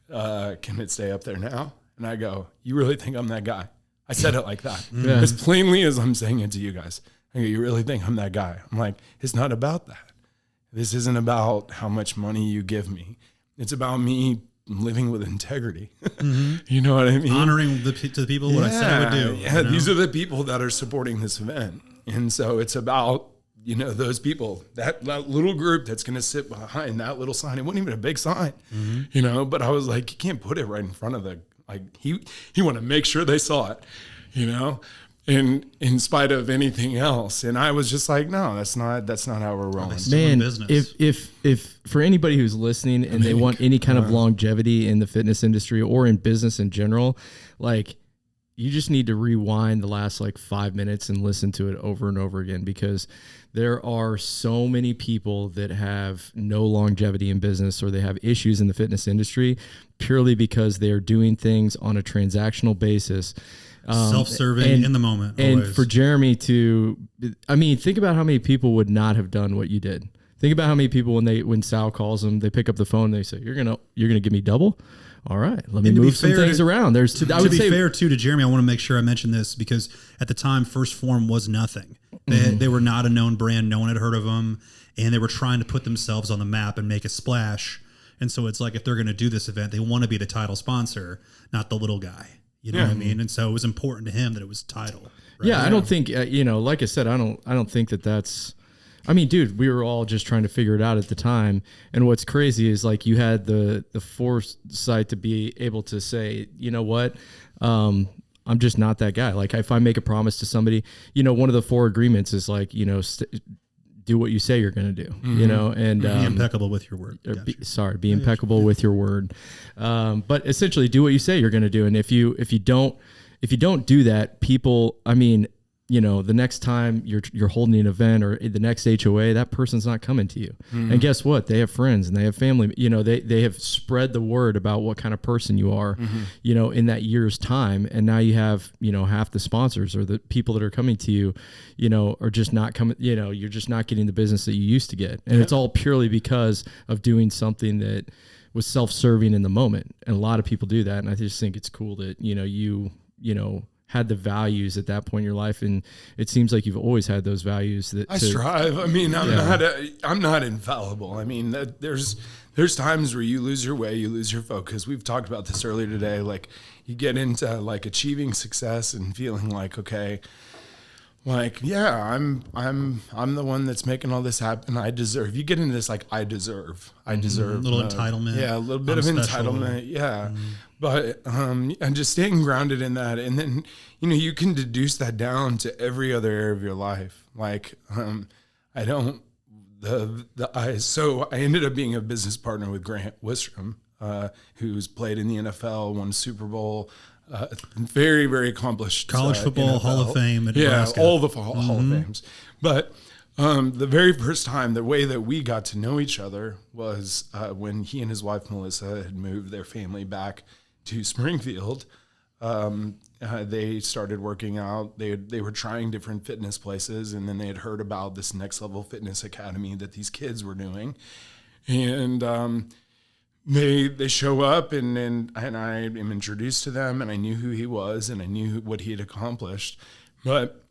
can it stay up there now? And I go, you really think I'm that guy? I said it like that. Yeah. As plainly as I'm saying it to you guys. I go, you really think I'm that guy? I'm like, it's not about that. This isn't about how much money you give me. It's about me living with integrity. You know what I mean? Honoring to the people what I said I would do. Yeah, these are the people that are supporting this event. And so it's about, those people, that little group that's going to sit behind that little sign. It wasn't even a big sign, but I was like, you can't put it right in front of he wanted to make sure they saw it, and in spite of anything else. And I was just like, no, that's not how we're rolling. Man, if for anybody who's listening and they want any kind of longevity in the fitness industry or in business in general, like, you just need to rewind the last 5 minutes and listen to it over and over again, because there are so many people that have no longevity in business, or they have issues in the fitness industry purely because they're doing things on a transactional basis. Self-serving in the moment. And always. For Jeremy think about how many people would not have done what you did. Think about how many people when Sal calls them, they pick up the phone and they say, "You're gonna give me double." All right, let me move some things around. To be fair to Jeremy, I want to make sure I mention this because at the time, First Form was nothing. They were not a known brand. No one had heard of them, and they were trying to put themselves on the map and make a splash. And so it's like, if they're going to do this event, they want to be the title sponsor, not the little guy. You know what I mean? And so it was important to him that it was title. Right? Yeah, I don't think like I said, I don't think that's. I mean, dude, we were all just trying to figure it out at the time. And what's crazy is you had the foresight to be able to say, you know what, I'm just not that guy. Like, if I make a promise to somebody, one of the 4 agreements is do what you say you're going to do, and be impeccable with your word. Be impeccable with your word. But essentially do what you say you're going to do. And if you don't do that, people, the next time you're holding an event or the next HOA, that person's not coming to you. And guess what? They have friends and they have family. They have spread the word about what kind of person you are, in that year's time. And now you have, half the sponsors or the people that are coming to you, are just not coming, you're just not getting the business that you used to get. And it's all purely because of doing something that was self-serving in the moment. And a lot of people do that. And I just think it's cool that, you had the values at that point in your life, and it seems like you've always had those values. I strive. I'm not infallible. There's times where you lose your way, you lose your focus. We've talked about this earlier today. You get into achieving success and feeling like, okay, like, yeah, I'm the one that's making all this happen. I deserve. You get into this like I deserve a little entitlement. Yeah, a little bit of special. Entitlement. Yeah, but and just staying grounded in that, and then you can deduce that down to every other area of your life. Like I don't so I ended up being a business partner with Grant Wistrom, who's played in the NFL, won Super Bowl. Very, very accomplished college football NFL. Hall of Fame. At Nebraska. All the Hall of Fames. But the very first time, the way that we got to know each other was when he and his wife Melissa had moved their family back to Springfield. They started working out. They were trying different fitness places, and then they had heard about this Next Level Fitness Academy that these kids were doing, and They show up and I am introduced to them, and I knew who he was and I knew what he had accomplished. But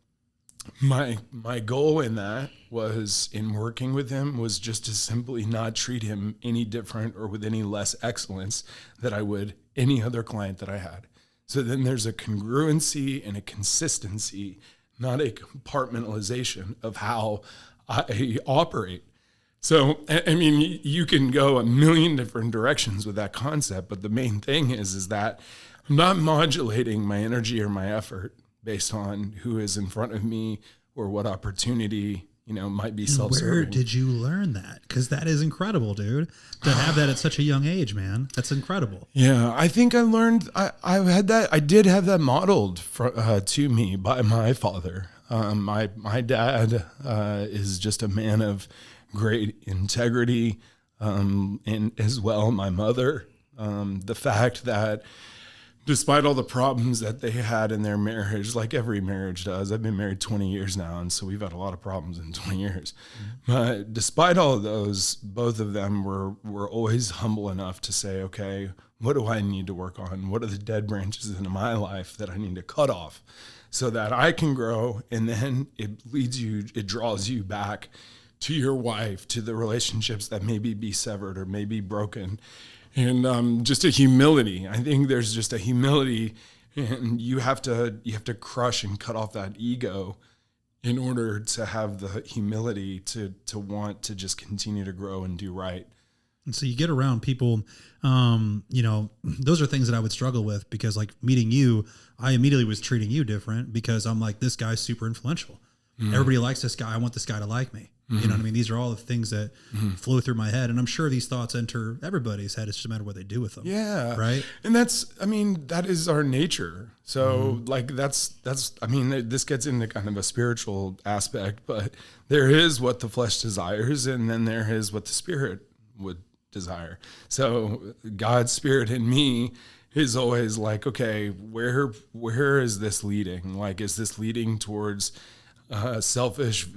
my goal in that was, in working with him, was just to simply not treat him any different or with any less excellence that I would any other client that I had. So then there's a congruency and a consistency, not a compartmentalization of how I operate. So, I mean, you can go a million different directions with that concept, but the main thing is that I'm not modulating my energy or my effort based on who is in front of me or what opportunity, might be self-serving. Where did you learn that? Because that is incredible, dude. To have that at such a young age, man. That's incredible. Yeah, I think I learned, I did have that modeled to me by my father. My dad is just a man of great integrity, and as well my mother. The fact that despite all the problems that they had in their marriage, like every marriage does, I've been married 20 years now, and so we've had a lot of problems in 20 years. But despite all of those, both of them were always humble enough to say, okay, what do I need to work on? What are the dead branches in my life that I need to cut off so that I can grow? And then it draws you back to your wife, to the relationships that maybe be severed or maybe broken. And just a humility. I think there's just a humility, and you have to crush and cut off that ego in order to have the humility to want to just continue to grow and do right. And so you get around people, those are things that I would struggle with, because like meeting you, I immediately was treating you different because I'm like, this guy's super influential. Everybody likes this guy. I want this guy to like me. You know what I mean? These are all the things that flow through my head. And I'm sure these thoughts enter everybody's head. It's just a matter of what they do with them. Yeah. Right. And that is our nature. So this gets into kind of a spiritual aspect, but there is what the flesh desires, and then there is what the spirit would desire. So God's spirit in me is always like, okay, where is this leading? Like, is this leading towards selfish,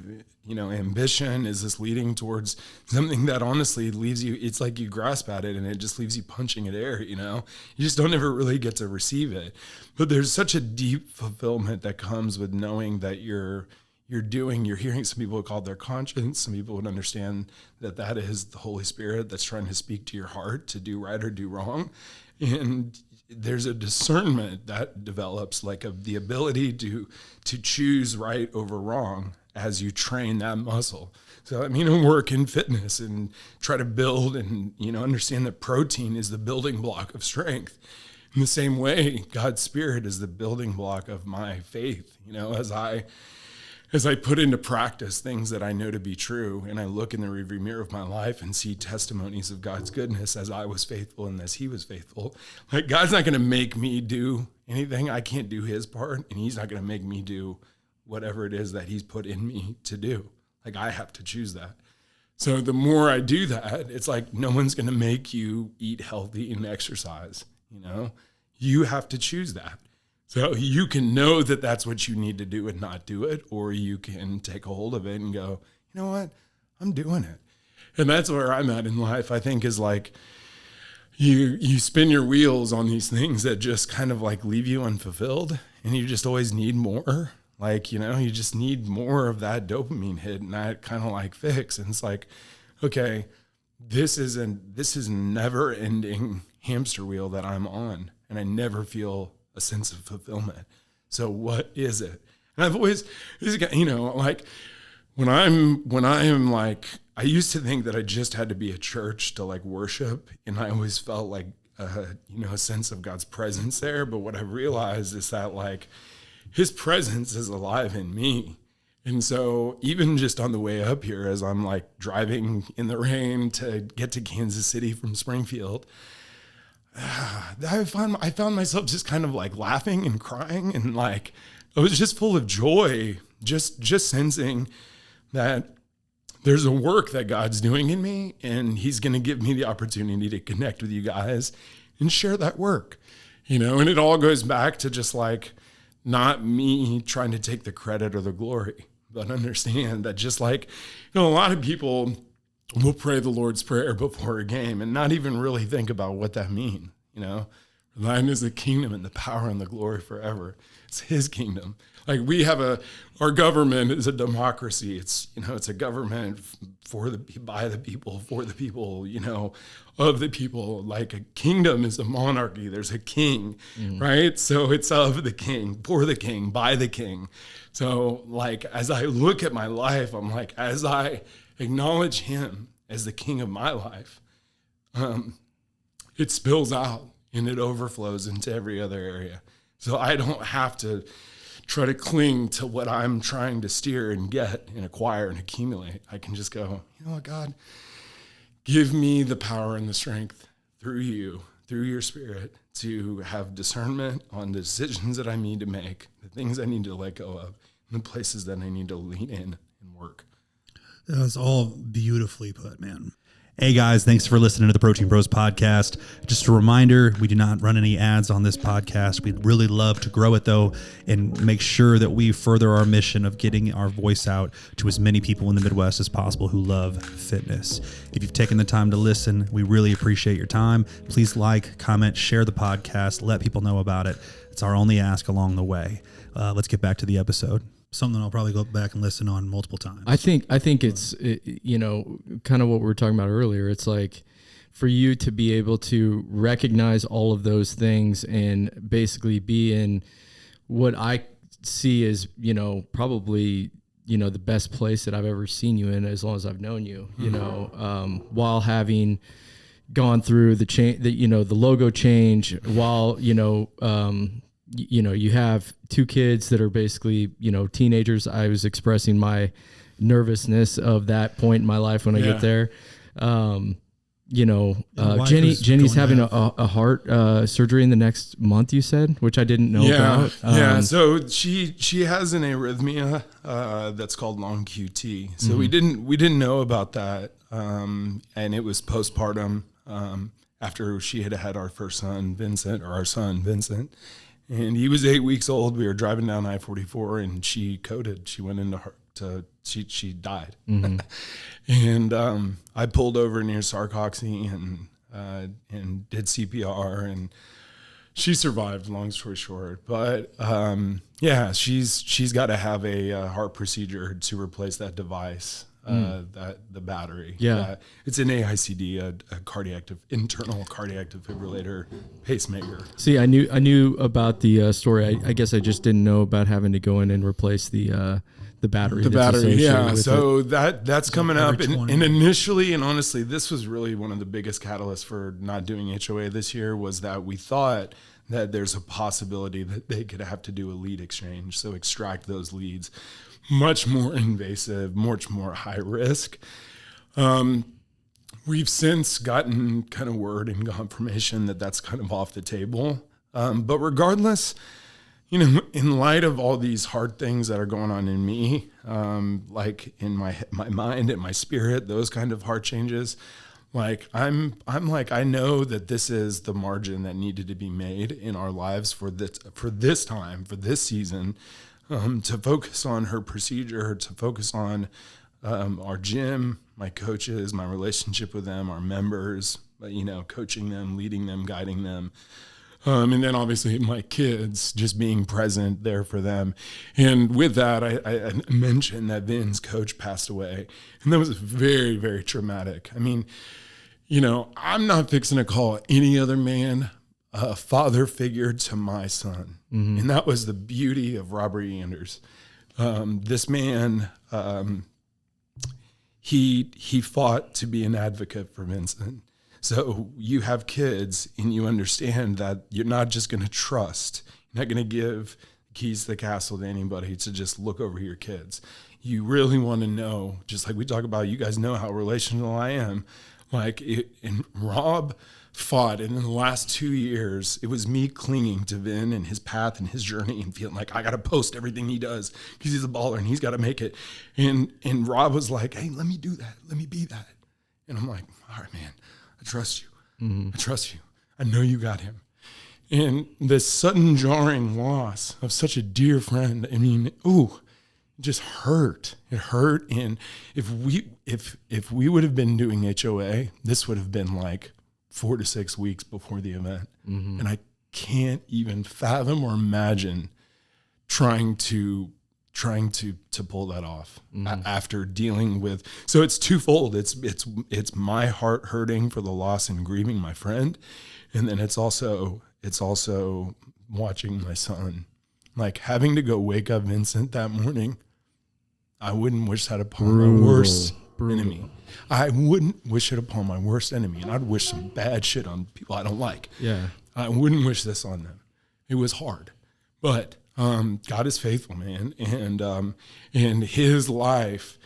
ambition? Is this leading towards something that honestly leaves you, it's like you grasp at it and it just leaves you punching at air, you just don't ever really get to receive it. But there's such a deep fulfillment that comes with knowing that you're hearing, some people would call it their conscience. Some people would understand that is the Holy Spirit that's trying to speak to your heart to do right or do wrong. And there's a discernment that develops, like of the ability to choose right over wrong as you train that muscle. So I work in fitness and try to build and understand that protein is the building block of strength. In the same way, God's Spirit is the building block of my faith. As I put into practice things that I know to be true, and I look in the rearview mirror of my life and see testimonies of God's goodness as I was faithful and as he was faithful. Like, God's not going to make me do anything. I can't do his part, and he's not going to make me do whatever it is that he's put in me to do. Like, I have to choose that. So the more I do that, it's like no one's going to make you eat healthy and exercise. You have to choose that. So you can know that that's what you need to do and not do it, or you can take a hold of it and go, you know what, I'm doing it. And that's where I'm at in life, I think, is like you spin your wheels on these things that just kind of like leave you unfulfilled, and you just always need more. Like, you just need more of that dopamine hit and that kind of like fix. And it's like, okay, this is a never ending hamster wheel that I'm on, and I never feel a sense of fulfillment. So what is it? And I've always, you know, like when I am like, I used to think that I just had to be at church to like worship. And I always felt like, you know, a sense of God's presence there. But what I realized is that like his presence is alive in me. And so even just on the way up here, as I'm like driving in the rain to get to Kansas City from Springfield, I found myself just kind of like laughing and crying, and like I was just full of joy, just sensing that there's a work that God's doing in me, and he's going to give me the opportunity to connect with you guys and share that work, you know. And it all goes back to just like not me trying to take the credit or the glory, but understand that just like, you know, a lot of people will pray the Lord's Prayer before a game and not even really think about what that means, you know. Thine is the kingdom and the power and the glory forever. It's his kingdom. Like we have our government is a democracy. It's, you know, it's a government by the people, for the people, you know, of the people. Like a kingdom is a monarchy. There's a king, right? So it's of the king, for the king, by the king. So like, as I look at my life, I'm like, as I acknowledge him as the king of my life, it spills out and it overflows into every other area. So I don't have to try to cling to what I'm trying to steer and get and acquire and accumulate. I can just go, you know what, God, give me the power and the strength through you, through your spirit, to have discernment on the decisions that I need to make, the things I need to let go of, and the places that I need to lean in and work. That was all beautifully put, man. Hey guys, thanks for listening to the Protein Bros podcast. Just a reminder, we do not run any ads on this podcast. We'd really love to grow it though and make sure that we further our mission of getting our voice out to as many people in the Midwest as possible who love fitness. If you've taken the time to listen, we really appreciate your time. Please like, comment, share the podcast, let people know about it. It's our only ask along the way. Let's get back to the episode. Something I'll probably go back and listen on multiple times. I think it's, you know, kind of what we were talking about earlier. It's like for you to be able to recognize all of those things and basically be in what I see as, you know, probably, you know, the best place that I've ever seen you in as long as I've known you, you know, while having gone through the change, you know, the logo change, while, you know, you have two kids that are basically, you know, teenagers. I was expressing my nervousness of that point in my life when I get there. You know, Jenny's having a heart surgery in the next month, you said, which I didn't know about. So she has an arrhythmia that's called long QT. So we didn't know about that, and it was postpartum after she had our first son, Vincent, or our son, Vincent. And he was 8 weeks old. We were driving down I-44 and she coded. She went into she died. And I pulled over near Sarcoxy and did CPR, and she survived, long story short. But she's got to have a heart procedure to replace that device. The battery. It's an AICD, a internal cardiac defibrillator pacemaker. See, I knew about the story. I guess I just didn't know about having to go in and replace the battery. The battery, yeah. So that's coming up. And initially, and honestly, this was really one of the biggest catalysts for not doing HOA this year, was that we thought that there's a possibility that they could have to do a lead exchange. So extract those leads. Much more invasive, much more high risk. We've since gotten kind of word and confirmation that that's kind of off the table. But regardless, you know, in light of all these hard things that are going on in me, like in my mind and my spirit, those kind of hard changes, like I'm like, I know that this is the margin that needed to be made in our lives for this time, for this season. To focus on her procedure, to focus on our gym, my coaches, my relationship with them, our members, you know, coaching them, leading them, guiding them. And then obviously my kids, just being present there for them. And with that, I mentioned that Vin's coach passed away. And that was very, very traumatic. I mean, you know, I'm not fixing to call any other man a father figure to my son. And that was the beauty of Robert Anders. This man, he fought to be an advocate for Vincent. So you have kids and you understand that you're not just going to trust. You're not going to give keys to the castle to anybody to just look over your kids. You really want to know, just like we talk about, you guys know how relational I am. And Rob fought, and in the last 2 years, it was me clinging to Vin and his path and his journey and feeling like I got to post everything he does because he's a baller and he's got to make it. And Rob was like, hey, let me do that. Let me be that. And I'm like, all right, man, I trust you. Mm-hmm. I trust you. I know you got him. And this sudden jarring loss of such a dear friend, I mean, it just hurt. It hurt. And if we would have been doing HOA, this would have been like 4 to 6 weeks before the event. Mm-hmm. And I can't even fathom or imagine trying to pull that off after dealing with. So it's twofold. It's my heart hurting for the loss and grieving my friend. And then it's also watching my son, like having to go wake up Vincent that morning. I wouldn't wish that upon my worst enemy. I wouldn't wish it upon my worst enemy. And I'd wish some bad shit on people I don't like. Yeah. I wouldn't wish this on them. It was hard, but God is faithful, man. And his life,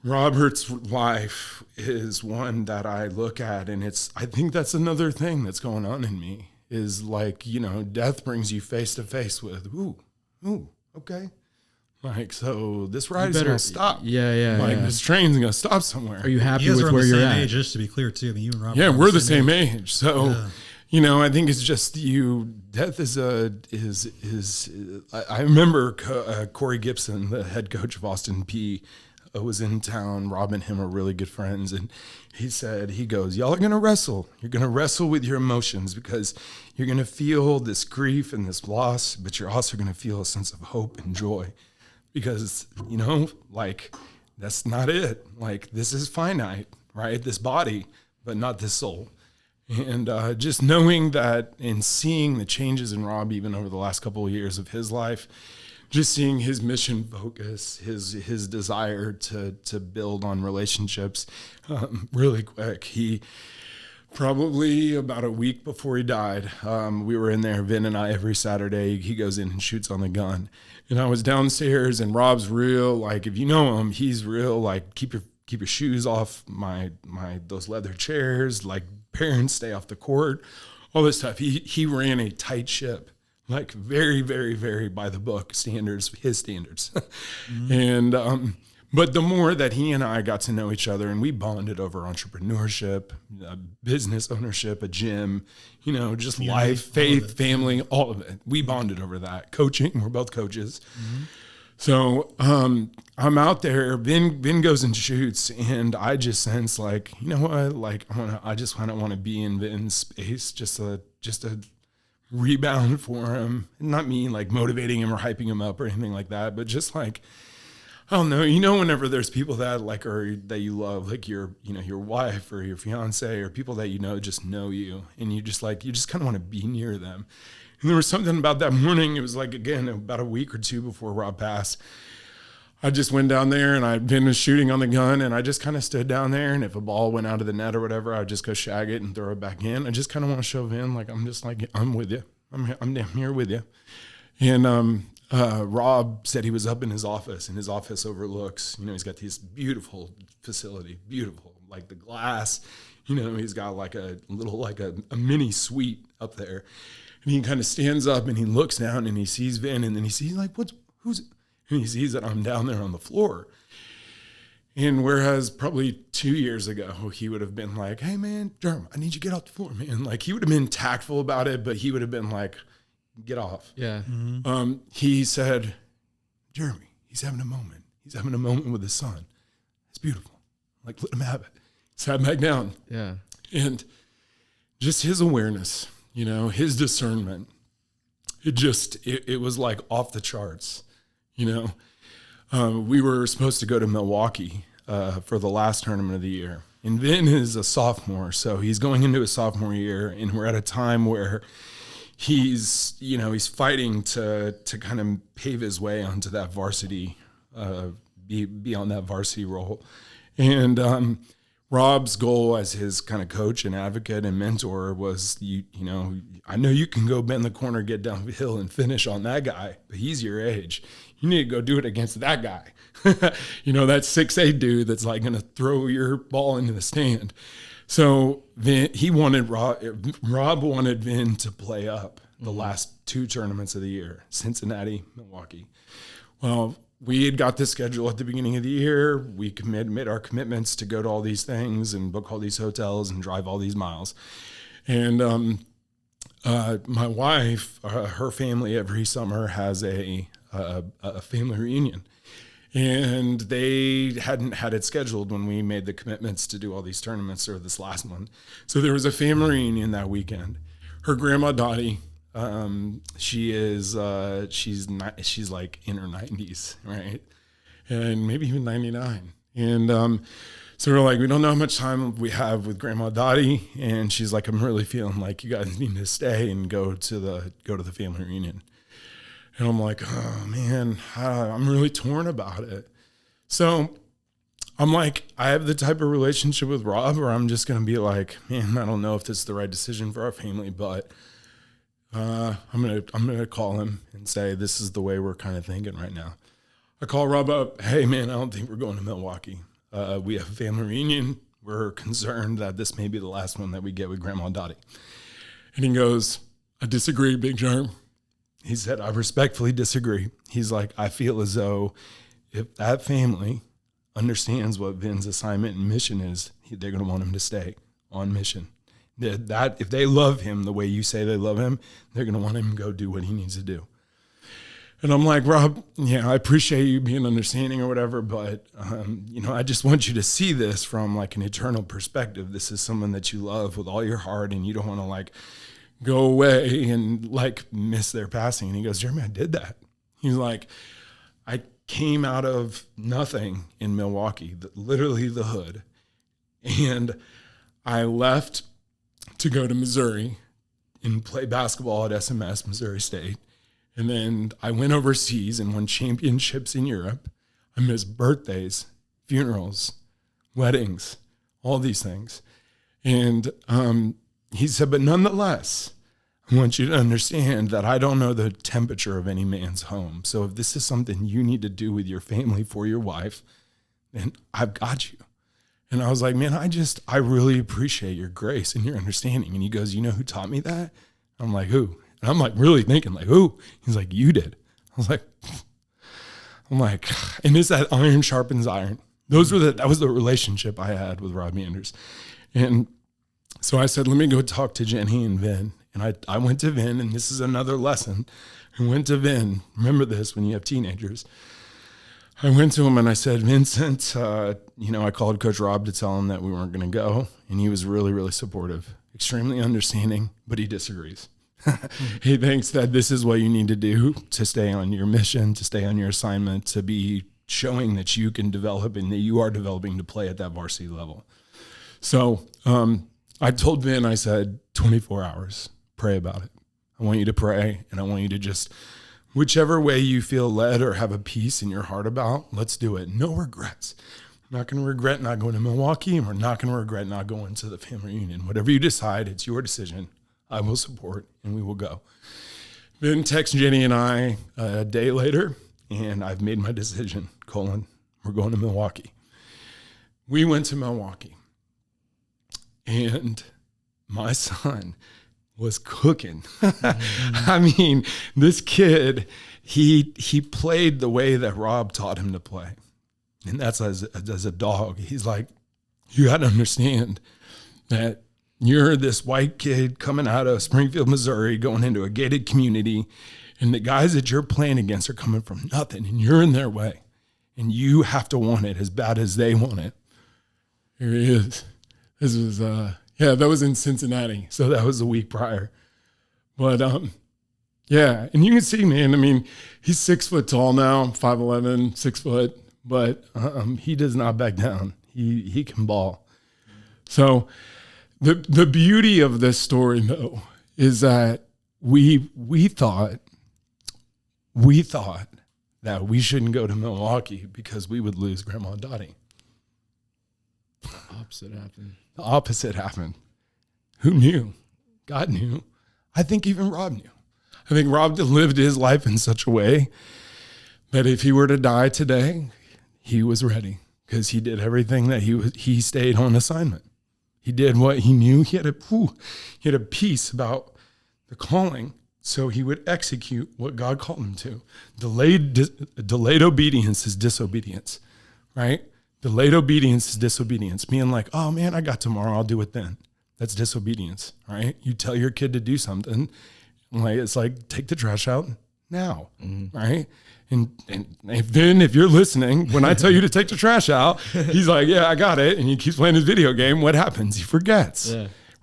Robert's life, is one that I look at, and I think that's another thing that's going on in me, is like, death brings you face to face with, okay. Like, so this ride is going to stop. Yeah. This train's going to stop somewhere. Are you happy with where you're at? Age, just to be clear, too. I mean, you and Robert. Yeah, we're the same age. So, I think it's just death I remember Corey Gibson, the head coach of Austin P, was in town. Rob and him are really good friends. And he goes, y'all are going to wrestle. You're going to wrestle with your emotions because you're going to feel this grief and this loss, but you're also going to feel a sense of hope and joy. Because, that's not it. Like, this is finite, right? This body, but not this soul. And just knowing that and seeing the changes in Rob, even over the last couple of years of his life, just seeing his mission focus, his desire to build on relationships really quick. He probably about a week before he died, we were in there, Vin and I, every Saturday. He goes in and shoots on the gun. And I was downstairs, and Rob's real, like, if you know him, he's real, like, keep your shoes off those leather chairs, like, parents stay off the court, all this stuff. He ran a tight ship, like, very, very, very by the book standards, his standards. Mm-hmm. And but the more that he and I got to know each other, and we bonded over entrepreneurship, business ownership, a gym, just life, faith, family, all of it. We bonded over that. Coaching, we're both coaches. Mm-hmm. So I'm out there. Vin goes and shoots, and I just sense like, you know what? Like I just kind of want to be in Vin's space, just a rebound for him. Not me like motivating him or hyping him up or anything like that, but just like, I don't know, whenever there's people that like, or that you love, like your wife or your fiance or people that just know you, and you just kind of want to be near them. And there was something about that morning. It was like, again, about a week or two before Rob passed. I just went down there, and I'd been shooting on the gun, and I just kind of stood down there. And if a ball went out of the net or whatever, I'd just go shag it and throw it back in. I just kind of want to show Vin, like, I'm just like, I'm with you. I'm here with you. And Rob said he was up in his office, and his office overlooks, he's got this beautiful facility, beautiful, like the glass, he's got like a little, like a mini suite up there. And he kind of stands up and he looks down and he sees Vin, and then he sees like, who's, and he sees that I'm down there on the floor. And whereas probably 2 years ago, he would have been like, hey man, Jerm, I need you to get off the floor, man. Like he would have been tactful about it, but he would have been like, get off. Yeah. Mm-hmm. He said, Jeremy, he's having a moment. He's having a moment with his son. It's beautiful. Like, let him have it. Sat back down. Yeah. And just his awareness, his discernment, it was like off the charts, We were supposed to go to Milwaukee for the last tournament of the year. And Vin is a sophomore, so he's going into his sophomore year, and we're at a time where he's fighting to kind of pave his way onto that varsity, be on that varsity role. And Rob's goal as his kind of coach and advocate and mentor was, I know you can go bend the corner, get downhill and finish on that guy, but he's your age. You need to go do it against that guy. That 6'8" dude that's like going to throw your ball into the stand. So Rob wanted Vin to play up the last 2 tournaments of the year, Cincinnati, Milwaukee. Well, we had got the schedule at the beginning of the year. We made our commitments to go to all these things and book all these hotels and drive all these miles. And my wife, her family every summer has a family reunion. And they hadn't had it scheduled when we made the commitments to do all these tournaments or this last one. So there was a family reunion that weekend. Her grandma Dottie, she's like in her 90s, right? And maybe even 99. And so we're like, we don't know how much time we have with Grandma Dottie. And she's like, I'm really feeling like you guys need to stay and go to the family reunion. And I'm like, oh man, I'm really torn about it. So I'm like, I have the type of relationship with Rob where I'm just going to be like, man, I don't know if this is the right decision for our family, but I'm gonna call him and say, this is the way we're kind of thinking right now. I call Rob up. Hey man, I don't think we're going to Milwaukee. We have a family reunion. We're concerned that this may be the last one that we get with Grandma Dottie. And he goes, I disagree, Big Germ. He said, I respectfully disagree. He's like, I feel as though if that family understands what Vin's assignment and mission is, they're going to want him to stay on mission. That if they love him the way you say they love him, they're going to want him to go do what he needs to do. And I'm like, Rob, yeah, I appreciate you being understanding or whatever, but, I just want you to see this from like an eternal perspective. This is someone that you love with all your heart, and you don't want to like go away and like miss their passing. And he goes, Jeremy, I did that. He's like, I came out of nothing in Milwaukee, literally the hood. And I left to go to Missouri and play basketball at SMS, Missouri State. And then I went overseas and won championships in Europe. I missed birthdays, funerals, weddings, all these things. And he said, but nonetheless, I want you to understand that I don't know the temperature of any man's home. So if this is something you need to do with your family for your wife, then I've got you. And I was like, man, I really appreciate your grace and your understanding. And he goes, you know who taught me that? I'm like, who? And I'm like really thinking like, who? He's like, you did. I was like, and it's that iron sharpens iron. That was the relationship I had with Rob Manders. And so I said, let me go talk to Jenny and Vin. And I went to Vin, and this is another lesson. I went to Vin. Remember this when you have teenagers. I went to him and I said, Vincent, I called Coach Rob to tell him that we weren't going to go. And he was really, really supportive, extremely understanding, but he disagrees. He thinks that this is what you need to do to stay on your mission, to stay on your assignment, to be showing that you can develop and that you are developing to play at that varsity level. So I told Vin, I said, 24 hours, pray about it. I want you to pray, and I want you to just, whichever way you feel led or have a peace in your heart about, let's do it. No regrets. We're not going to regret not going to Milwaukee, and we're not going to regret not going to the family reunion. Whatever you decide, it's your decision. I will support, and we will go. Then text Jenny and I a day later, and I've made my decision, we're going to Milwaukee. We went to Milwaukee, and my son was cooking. I mean, this kid, he played the way that Rob taught him to play. And that's as a dog. He's like, you got to understand that you're this white kid coming out of Springfield, Missouri, going into a gated community, and the guys that you're playing against are coming from nothing, and you're in their way, and you have to want it as bad as they want it. Here he is. This was, that was in Cincinnati, so that was a week prior. But, yeah, and you can see, man, I mean, he's 6 foot tall now, 5'11", 6 foot, but he does not back down. He can ball. So the beauty of this story, though, is that we thought that we shouldn't go to Milwaukee because we would lose Grandma Dottie. The opposite happened. Who knew? God knew. I think even Rob knew. I think Rob lived his life in such a way that if he were to die today, he was ready because he did everything that he stayed on assignment. He did what he knew. He had a peace about the calling, so he would execute what God called him to. Delayed obedience is disobedience, right? Delayed obedience is disobedience. Being like, oh man, I got tomorrow, I'll do it then. That's disobedience, right? You tell your kid to do something, like it's like take the trash out now, right? And if you're listening, when I tell you to take the trash out, he's like, yeah, I got it. And he keeps playing his video game. What happens? He forgets,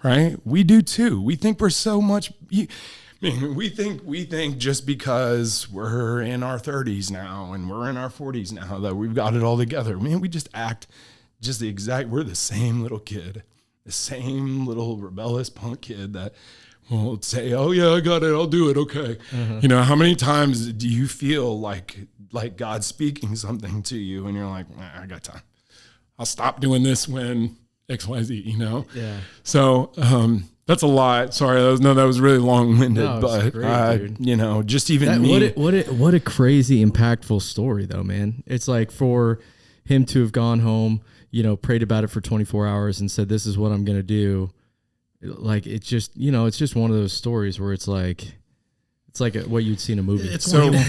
right? We do too. We think we're so much. We think just because we're in our 30s now and we're in our 40s now that we've got it all together. Man, we just act just we're the same little kid, the same little rebellious punk kid that will say, oh yeah, I got it, I'll do it, okay. You know, how many times do you feel like God's speaking something to you and you're like, I got time. I'll stop doing this when XYZ, you know? Yeah. So that's a lot. Sorry, that was really long-winded, but great, you know, just even me. What a crazy, impactful story, though, man. It's like for him to have gone home, you know, prayed about it for 24 hours and said, "This is what I'm going to do." Like it's just, you know, it's just one of those stories where it's like what you'd see in a movie. It's one you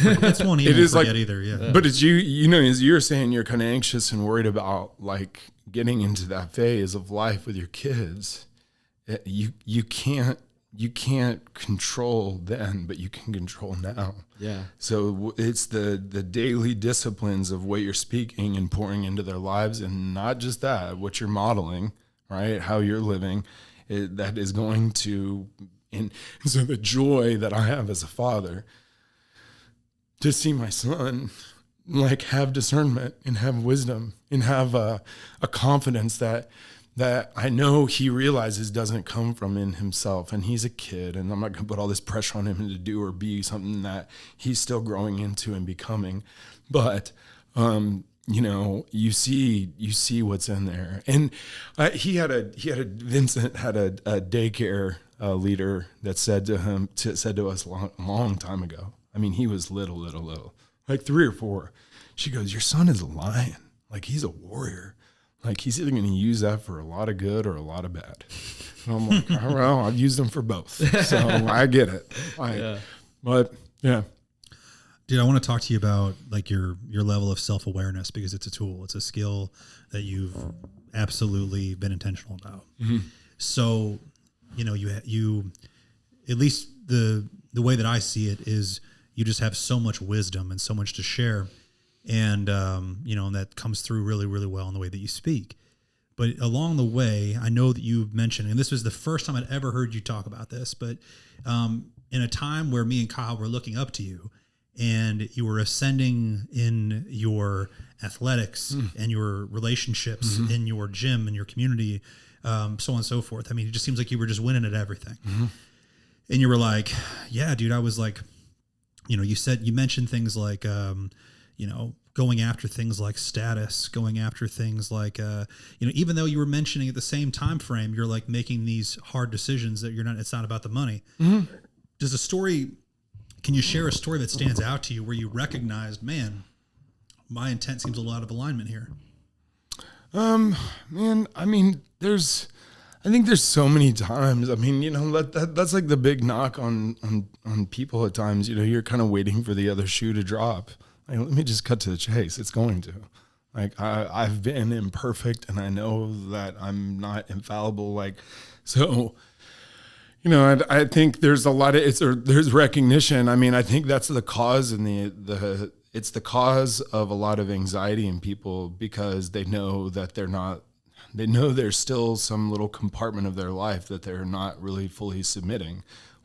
won't forget either. Yeah. But it's you know, as you're saying, you're kind of anxious and worried about like getting into that phase of life with your kids. You can't control then, but you can control now. Yeah. So it's the daily disciplines of what you're speaking and pouring into their lives, and not just that, what you're modeling, right? How you're living, that is going to. And so the joy that I have as a father to see my son like have discernment and have wisdom and have a confidence that I know he realizes doesn't come from in himself, and he's a kid, and I'm not going to put all this pressure on him to do or be something that he's still growing into and becoming. But, you know, you see what's in there. And Vincent had a daycare leader that said to us a long time ago. I mean, he was little, like 3 or 4. She goes, "Your son is a lion. Like he's a warrior. Like he's either going to use that for a lot of good or a lot of bad." And I'm like, oh, well, I've used them for both, so I get it. But yeah. Dude, I want to talk to you about like your level of self-awareness, because it's a tool. It's a skill that you've absolutely been intentional about. Mm-hmm. So, you know, you at least the way that I see it is you just have so much wisdom and so much to share. And, you know, and that comes through really, really well in the way that you speak. But along the way, I know that you've mentioned, and this was the first time I'd ever heard you talk about this, but in a time where me and Kyle were looking up to you, and you were ascending in your athletics and your relationships in your gym and your community, so on and so forth. I mean, it just seems like you were just winning at everything. Mm-hmm. And you were like, yeah, dude, I was like, you know, you mentioned things like, you know, going after things like status, going after things like, you know, even though you were mentioning at the same time frame, you're like making these hard decisions that it's not about the money. Mm-hmm. Can you share a story that stands out to you where you recognized, man, my intent seems a lot of alignment here? Man, I mean, I think there's so many times. I mean, you know, that's like the big knock on people at times. You know, you're kind of waiting for the other shoe to drop. Like, let me just cut to the chase. It's going to. Like, I've been imperfect, and I know that I'm not infallible. Like, so, you know, I think there's a lot of there's recognition. I mean, I think that's the cause, and it's the cause of a lot of anxiety in people, because they know that they know there's still some little compartment of their life that they're not really fully submitting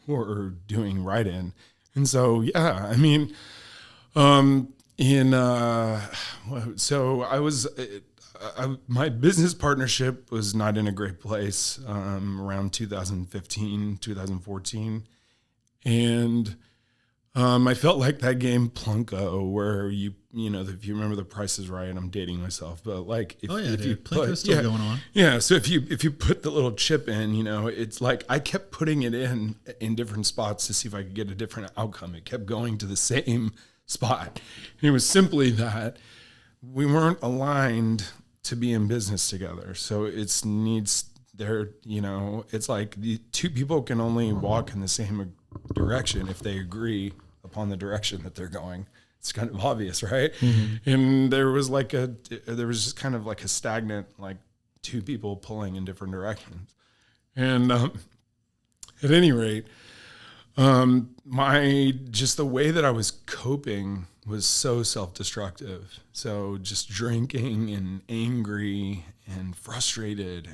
or doing right in. And so, yeah, I mean, so I was, my business partnership was not in a great place, around 2015, 2014. And I felt like that game Plunko, where if you remember The Price is Right, I'm dating myself, but like if you Plunko's still going on. Yeah, so if you put the little chip in, it's like I kept putting it in different spots to see if I could get a different outcome. It kept going to the same spot. And it was simply that we weren't aligned to be in business together. So it's like the two people can only walk in the same direction if they agree upon the direction that they're going. It's kind of obvious, right? Mm-hmm. And there was just kind of like a stagnant, like two people pulling in different directions. And at any rate, the way that I was coping was so self-destructive. So just drinking and angry and frustrated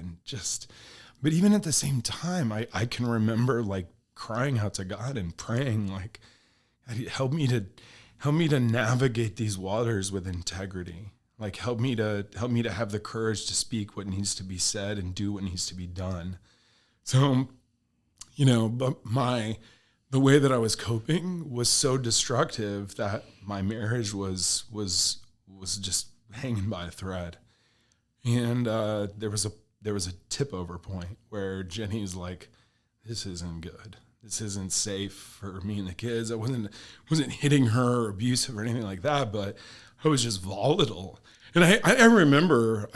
but even at the same time, I can remember like crying out to God and praying, like, help me to navigate these waters with integrity. Like help me to have the courage to speak what needs to be said and do what needs to be done. So, but the way that I was coping was so destructive that my marriage was just hanging by a thread. And there was a tip over point where Jenny's like, this isn't good. This isn't safe for me and the kids. I wasn't hitting her or abusive or anything like that, but I was just volatile. And I remember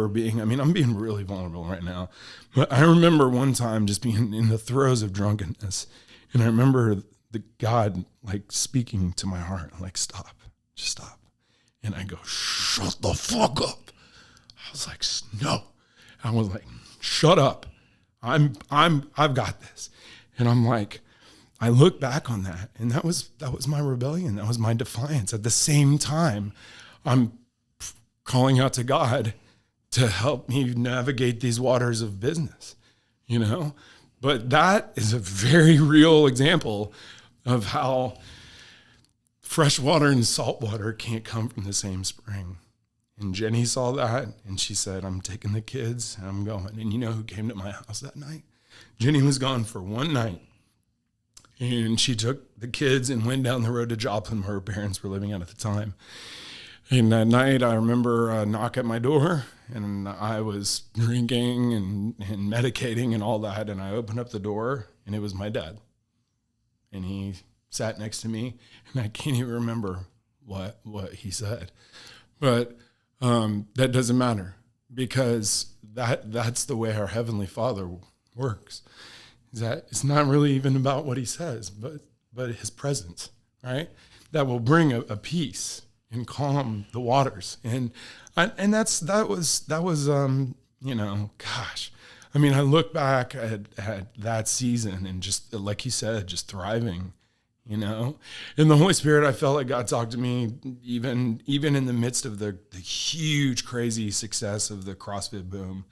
being, I'm being really vulnerable right now, but I remember one time just being in the throes of drunkenness. And I remember the God like speaking to my heart, like, stop, just stop. And I go, shut the fuck up. I was like, no. I was like, shut up. I've got this. And I'm like, I look back on that, and that was my rebellion. That was my defiance. At the same time, I'm calling out to God to help me navigate these waters of business, But that is a very real example of how fresh water and salt water can't come from the same spring. And Jenny saw that, and she said, I'm taking the kids, and I'm going. And you know who came to my house that night? Jenny was gone for one night. And she took the kids and went down the road to Joplin, where her parents were living at the time. And that night, I remember a knock at my door, and I was drinking and medicating and all that. And I opened up the door, and it was my dad. And he sat next to me, and I can't even remember what he said. But that doesn't matter, because that's the way our Heavenly Father works. Is that it's not really even about what he says, but his presence, right? That will bring a peace and calm the waters. And that was gosh. I look back at that season and just like you said, just thriving, In the Holy Spirit, I felt like God talked to me even in the midst of the huge, crazy success of the CrossFit boom.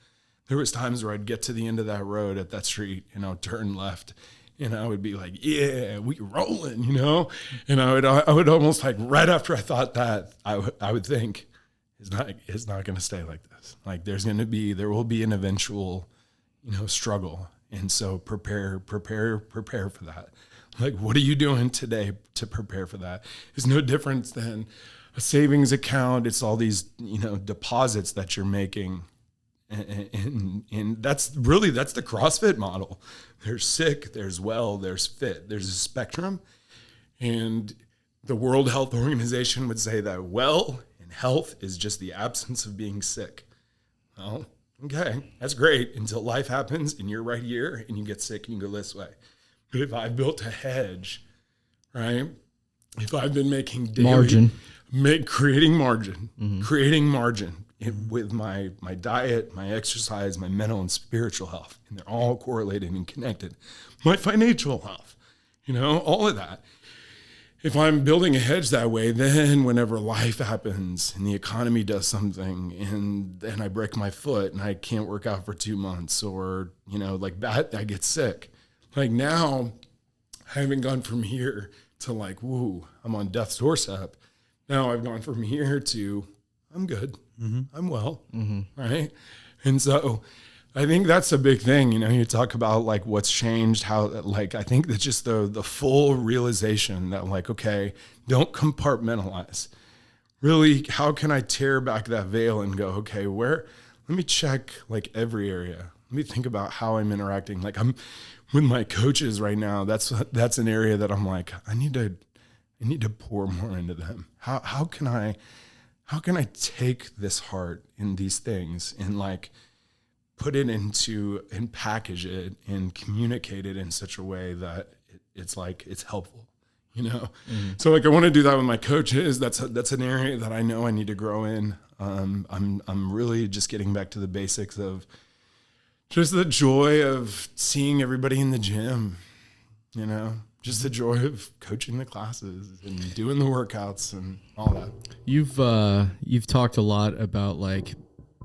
There was times where I'd get to the end of that road at that street, turn left, and I would be like, yeah, we rolling, And I would almost like right after I thought that, I would think, it's not going to stay like this. Like there will be an eventual, struggle. And so prepare for that. Like, what are you doing today to prepare for that? It's no different than a savings account. It's all these, deposits that you're making. And that's the CrossFit model. There's sick, there's well, there's fit, there's a spectrum. And the World Health Organization would say that well and health is just the absence of being sick. Well, okay, that's great until life happens and you're right here and you get sick and you go this way. But if I've built a hedge, right? If I've been making daily margin, creating margin with my diet, my exercise, my mental and spiritual health, and they're all correlated and connected. My financial health, all of that. If I'm building a hedge that way, then whenever life happens and the economy does something and I break my foot and I can't work out for 2 months or, like that, I get sick. Like now, I haven't gone from here to like, woo, I'm on death's doorstep. Now I've gone from here to I'm good. Mm-hmm. I'm well. Mm-hmm. Right. And so I think that's a big thing. You talk about like what's changed, how like, I think that just the full realization that like, okay, don't compartmentalize. Really, how can I tear back that veil and go, okay, let me check like every area. Let me think about how I'm interacting. Like I'm with my coaches right now. That's an area that I'm like, I need to pour more into them. How can I take this heart in these things and like put it into and package it and communicate it in such a way that it's like it's helpful, So like I want to do that with my coaches. That's an area that I know I need to grow in. I'm really just getting back to the basics of just the joy of seeing everybody in the gym, just the joy of coaching the classes and doing the workouts and all that. You've talked a lot about like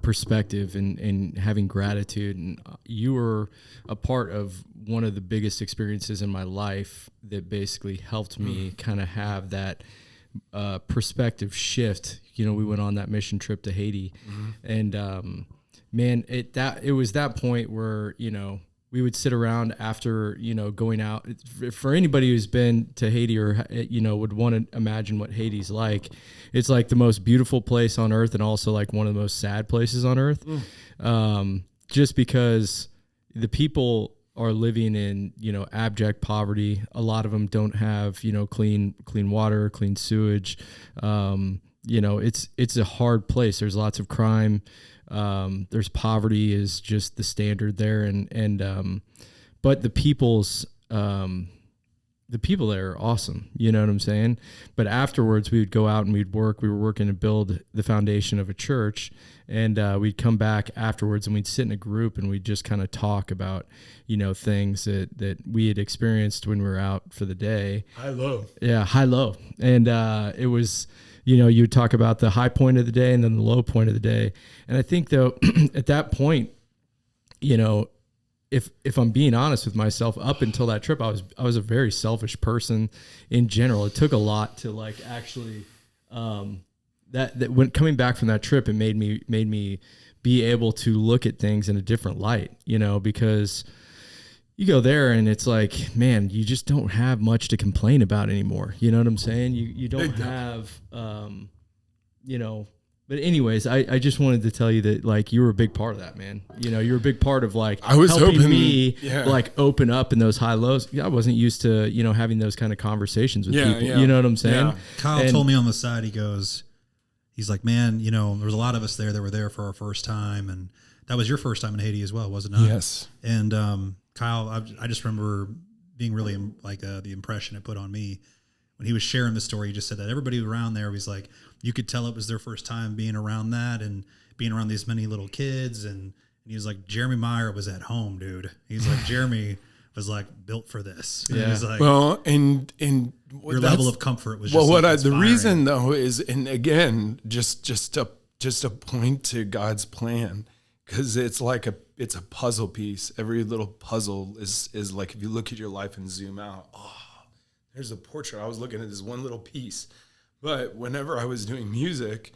perspective and having gratitude, and you were a part of one of the biggest experiences in my life that basically helped me kind of have that perspective shift. We went on that mission trip to Haiti, and man, it was that point where we would sit around after, going out. For anybody who's been to Haiti or, would want to imagine what Haiti's like, it's like the most beautiful place on earth and also like one of the most sad places on earth. Just because the people are living in, abject poverty. A lot of them don't have, clean water, clean sewage. It's a hard place. There's lots of crime. There's poverty is just the standard there. But the people there are awesome. You know what I'm saying? But afterwards we would go out and we'd work. We were working to build the foundation of a church, and we'd come back afterwards and we'd sit in a group and we'd just kind of talk about, things that we had experienced when we were out for the day. High, low. Yeah. High, low. And, it was, you would talk about the high point of the day and then the low point of the day. And I think though, at that point, if I'm being honest with myself, up until that trip, I was a very selfish person in general. It took a lot to like actually, that when coming back from that trip, it made me be able to look at things in a different light, because you go there and it's like, man, you just don't have much to complain about anymore. You know what I'm saying? You don't have, but anyways, I just wanted to tell you that like you were a big part of that, man. You're a big part of like I was helping hoping, me like open up in those high lows. I wasn't used to, having those kind of conversations with people. Yeah. You know what I'm saying? Yeah. Kyle told me on the side, he's like, man, there was a lot of us there that were there for our first time. And that was your first time in Haiti as well, was it not? Yes. And, Kyle, I just remember being really like the impression it put on me when he was sharing the story. He just said that everybody around there was like, you could tell it was their first time being around that and being around these many little kids. And he was like, Jeremy Mhire was at home, dude. He's like, Jeremy was like built for this. Yeah. He's like, well, and your level of comfort was just the reason though is, and again, just a point to God's plan, because it's like it's a puzzle piece. Every little puzzle is like, if you look at your life and zoom out, there's a portrait. I was looking at this one little piece. But whenever I was doing music,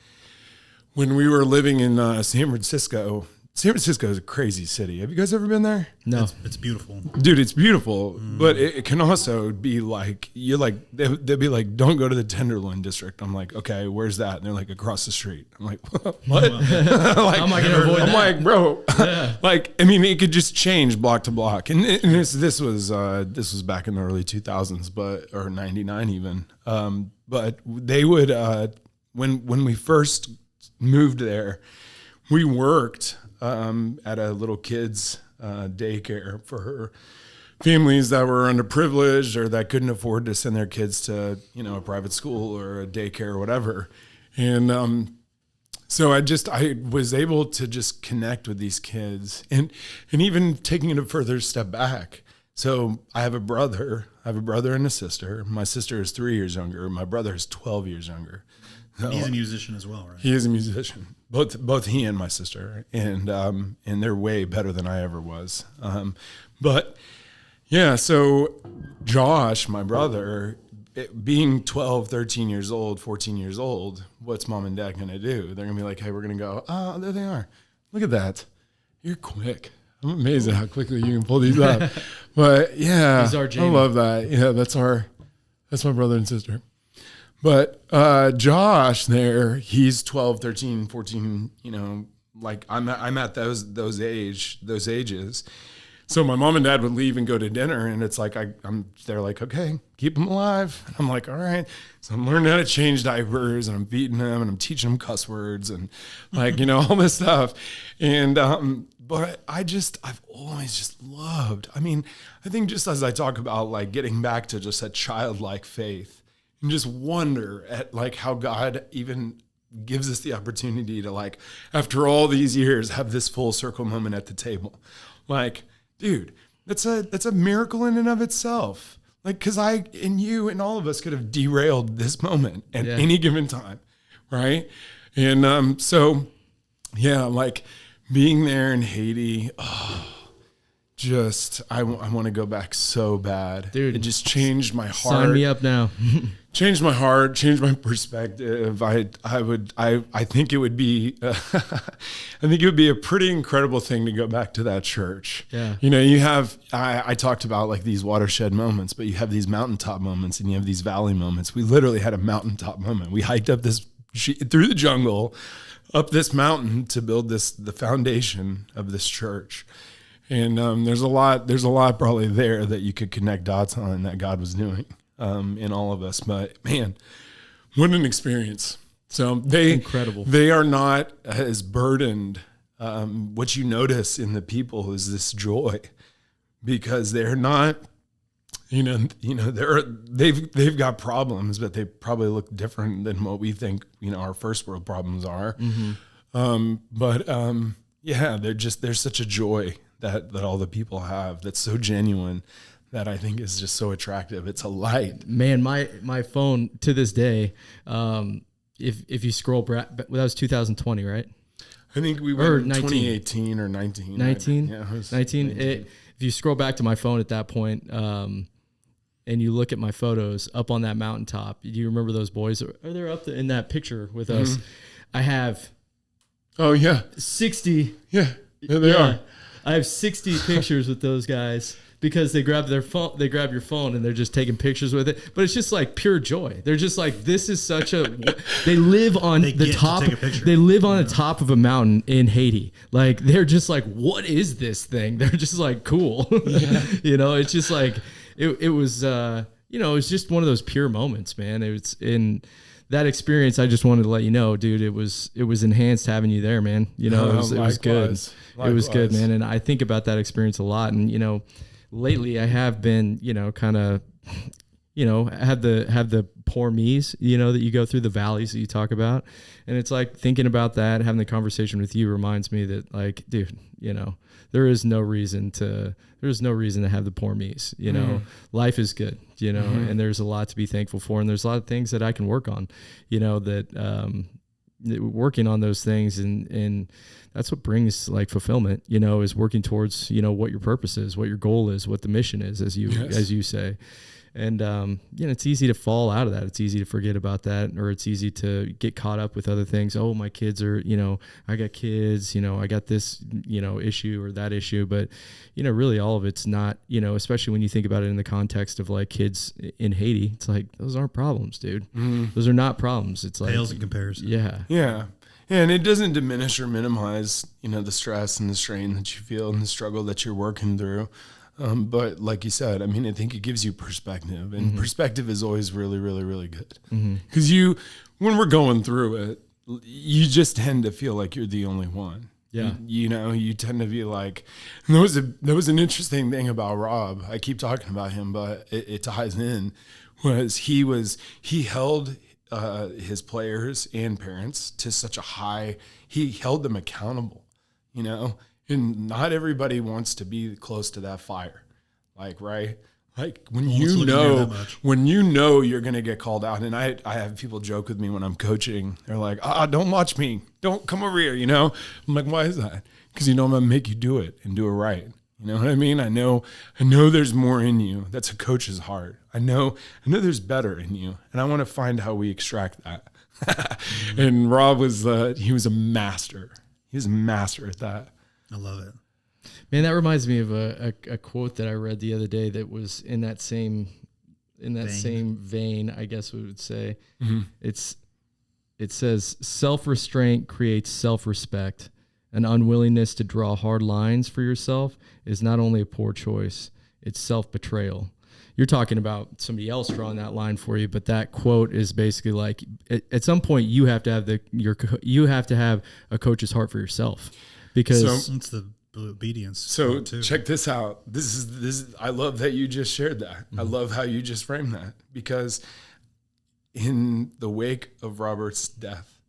when we were living in San Francisco is a crazy city. Have you guys ever been there? No. It's beautiful. Dude, it's beautiful. But it can also be like, they'll be like, don't go to the Tenderloin district. I'm like, okay, where's that? And they're like, across the street. I'm like, what? Like, how am I going to avoid that? I'm like, bro, it could just change block to block. And this was back in the early 2000s, or 99 even. But they would, when we first moved there, we worked at a little kids daycare for families that were underprivileged or that couldn't afford to send their kids to, a private school or a daycare or whatever. And so I was able to just connect with these kids and even taking it a further step back. So I have a brother and a sister. My sister is 3 years younger. My brother is 12 years younger. So he's a musician as well, right? He is a musician. Both he and my sister, and they're way better than I ever was. But yeah, so Josh, my brother, being 12, 13 years old, 14 years old, what's mom and dad going to do? They're going to be like, hey, we're going to go, oh, there they are. Look at that. You're quick. I'm amazed at how quickly you can pull these up. But yeah, I love that. Yeah, that's my brother and sister. But Josh there, he's 12, 13, 14, like I'm at those ages. So my mom and dad would leave and go to dinner, and it's like they're like, okay, keep them alive. And I'm like, all right. So I'm learning how to change diapers, and I'm feeding them, and I'm teaching them cuss words, and like all this stuff. And but I've always just loved. I mean, I think just as I talk about like getting back to just that childlike faith, and just wonder at like how God even gives us the opportunity to like, after all these years, have this full circle moment at the table. Like, dude, that's a miracle in and of itself. Like, cause I and you and all of us could have derailed this moment at any given time. Right. And so yeah, like being there in Haiti, I want to go back so bad. Dude, it just changed my heart. Sign me up now. Changed my heart, changed my perspective. I think it would be, a pretty incredible thing to go back to that church. Yeah. You have, I talked about like these watershed moments, but you have these mountaintop moments and you have these valley moments. We literally had a mountaintop moment. We hiked up through the jungle, up this mountain to build the foundation of this church. And there's a lot probably there that you could connect dots on that God was doing in all of us. But man, what an experience. So incredible. They are not as burdened. What you notice in the people is this joy, because they're not, they've got problems, but they probably look different than what we think, our first world problems are. Mm-hmm. Yeah, there's such a joy that all the people have that's so genuine that I think is just so attractive. It's a light. Man, my phone to this day, if you scroll back, that was 2020, right? I think we were 2018 or 19. 19? Yeah, 19. If you scroll back to my phone at that point, and you look at my photos up on that mountaintop, do you remember those boys? Are they up there in that picture with us? I have 60. Yeah, there they are. I have 60 pictures with those guys, because they grab your phone and they're just taking pictures with it. But it's just like pure joy. They're just like, this is such a, they live on the top. They live on the top of a mountain in Haiti. Like, they're just like, what is this thing? They're just like, cool. Yeah. It's just like, it was, it was just one of those pure moments, man. It was in that experience. I just wanted to let you know, dude, it was enhanced having you there, man. it was good. It was good, man. And I think about that experience a lot. And, lately I have been, kind of, have the poor me's, that you go through, the valleys that you talk about. And it's like thinking about that, having the conversation with you reminds me that, like, dude, there is no reason to have the poor me's, life is good, and there's a lot to be thankful for. And there's a lot of things that I can work on, working on those things. And that's what brings like fulfillment, is working towards, what your purpose is, what your goal is, what the mission is, as you say. And, it's easy to fall out of that. It's easy to forget about that, or it's easy to get caught up with other things. Oh, my kids are, I got kids, I got this, issue or that issue. But, really all of it's not, especially when you think about it in the context of like kids in Haiti, it's like, those aren't problems, dude. Mm-hmm. Those are not problems. It's like pales in comparison. Yeah. Yeah. And it doesn't diminish or minimize, the stress and the strain that you feel and the struggle that you're working through. But like you said, I think it gives you perspective, and perspective is always really, really, really good. Because when we're going through it, you just tend to feel like you're the only one. Yeah. You tend to be like, and there was an interesting thing about Rob. I keep talking about him, but it ties in. He held his players and parents to such a high, he held them accountable, and not everybody wants to be close to that fire. Like, right. Like when you're going to get called out. And I have people joke with me when I'm coaching. They're like, don't watch me. Don't come over here. I'm like, why is that? Because I'm going to make you do it and do it right. You know what I mean? I know there's more in you. That's a coach's heart. I know there's better in you. And I want to find how we extract that. And Rob he was a master. He was a master at that. I love it. Man, that reminds me of a quote that I read the other day that was in that same vein, I guess we would say. Mm-hmm. It says, self-restraint creates self-respect. An unwillingness to draw hard lines for yourself is not only a poor choice, it's self-betrayal. You're talking about somebody else drawing that line for you, but that quote is basically like, at some point you have to have a coach's heart for yourself, because it's the obedience. So check this out. This is. I love that you just shared that. Mm-hmm. I love how you just framed that, because in the wake of Robert's death,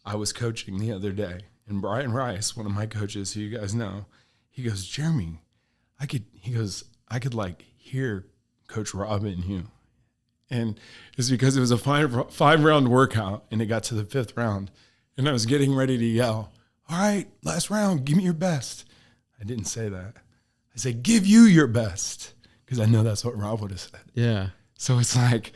I was coaching the other day, and Brian Rice, one of my coaches who you guys know, he goes, Jeremy, I could like hear Coach Rob in you. And it's because it was a five round workout, and it got to the 5th round, and I was getting ready to yell, all right, last round, give me your best. I didn't say that. I said, give you your best, because I know that's what Rob would have said. Yeah. So it's like,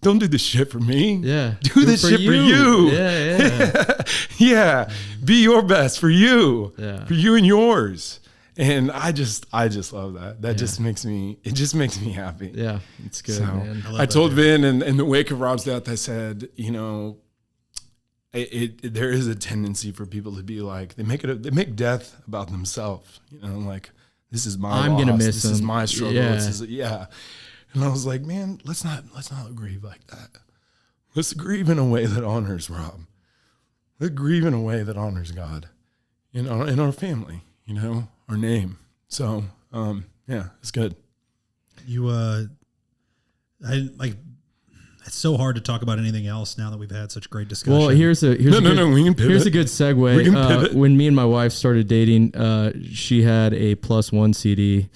don't do this shit for me. Yeah. Do this shit for you. Yeah. Yeah. Be your best for you. Yeah. For you and yours. And I just love that. That just makes me happy. Yeah, it's good, man. I told Vin in the wake of Rob's death, I said, you know, there is a tendency for people to be like, they make death about themselves. You know, like, this is my I'm loss. gonna miss this them. is my struggle. Yeah. And I was like, man, let's not grieve like that. Let's grieve in a way that honors Rob. Let's grieve in a way that honors God, in our family, you know, our name. So, it's good. It's so hard to talk about anything else now that we've had such great discussion. Well, here's a good segue. We can pivot. When me and my wife started dating, she had a +1 CD.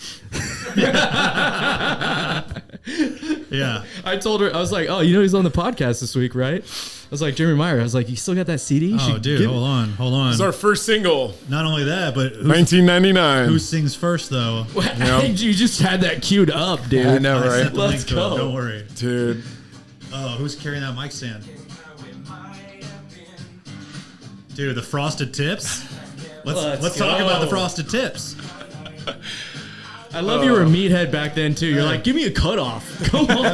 Yeah. I told her, I was like, oh, you know, he's on the podcast this week, right? I was like, Jeremy Mhire. I was like, you still got that CD? Oh, dude, hold on. It's our first single. Not only that, but 1999. Who sings first, though? Yep. You just had that queued up, dude. I know, right? Let's go. Don't worry. Dude. Oh, who's carrying that mic stand? Dude, the Frosted Tips? Let's talk about the Frosted Tips. I love you were a meathead back then, too. You're like, give me a cutoff. Come on.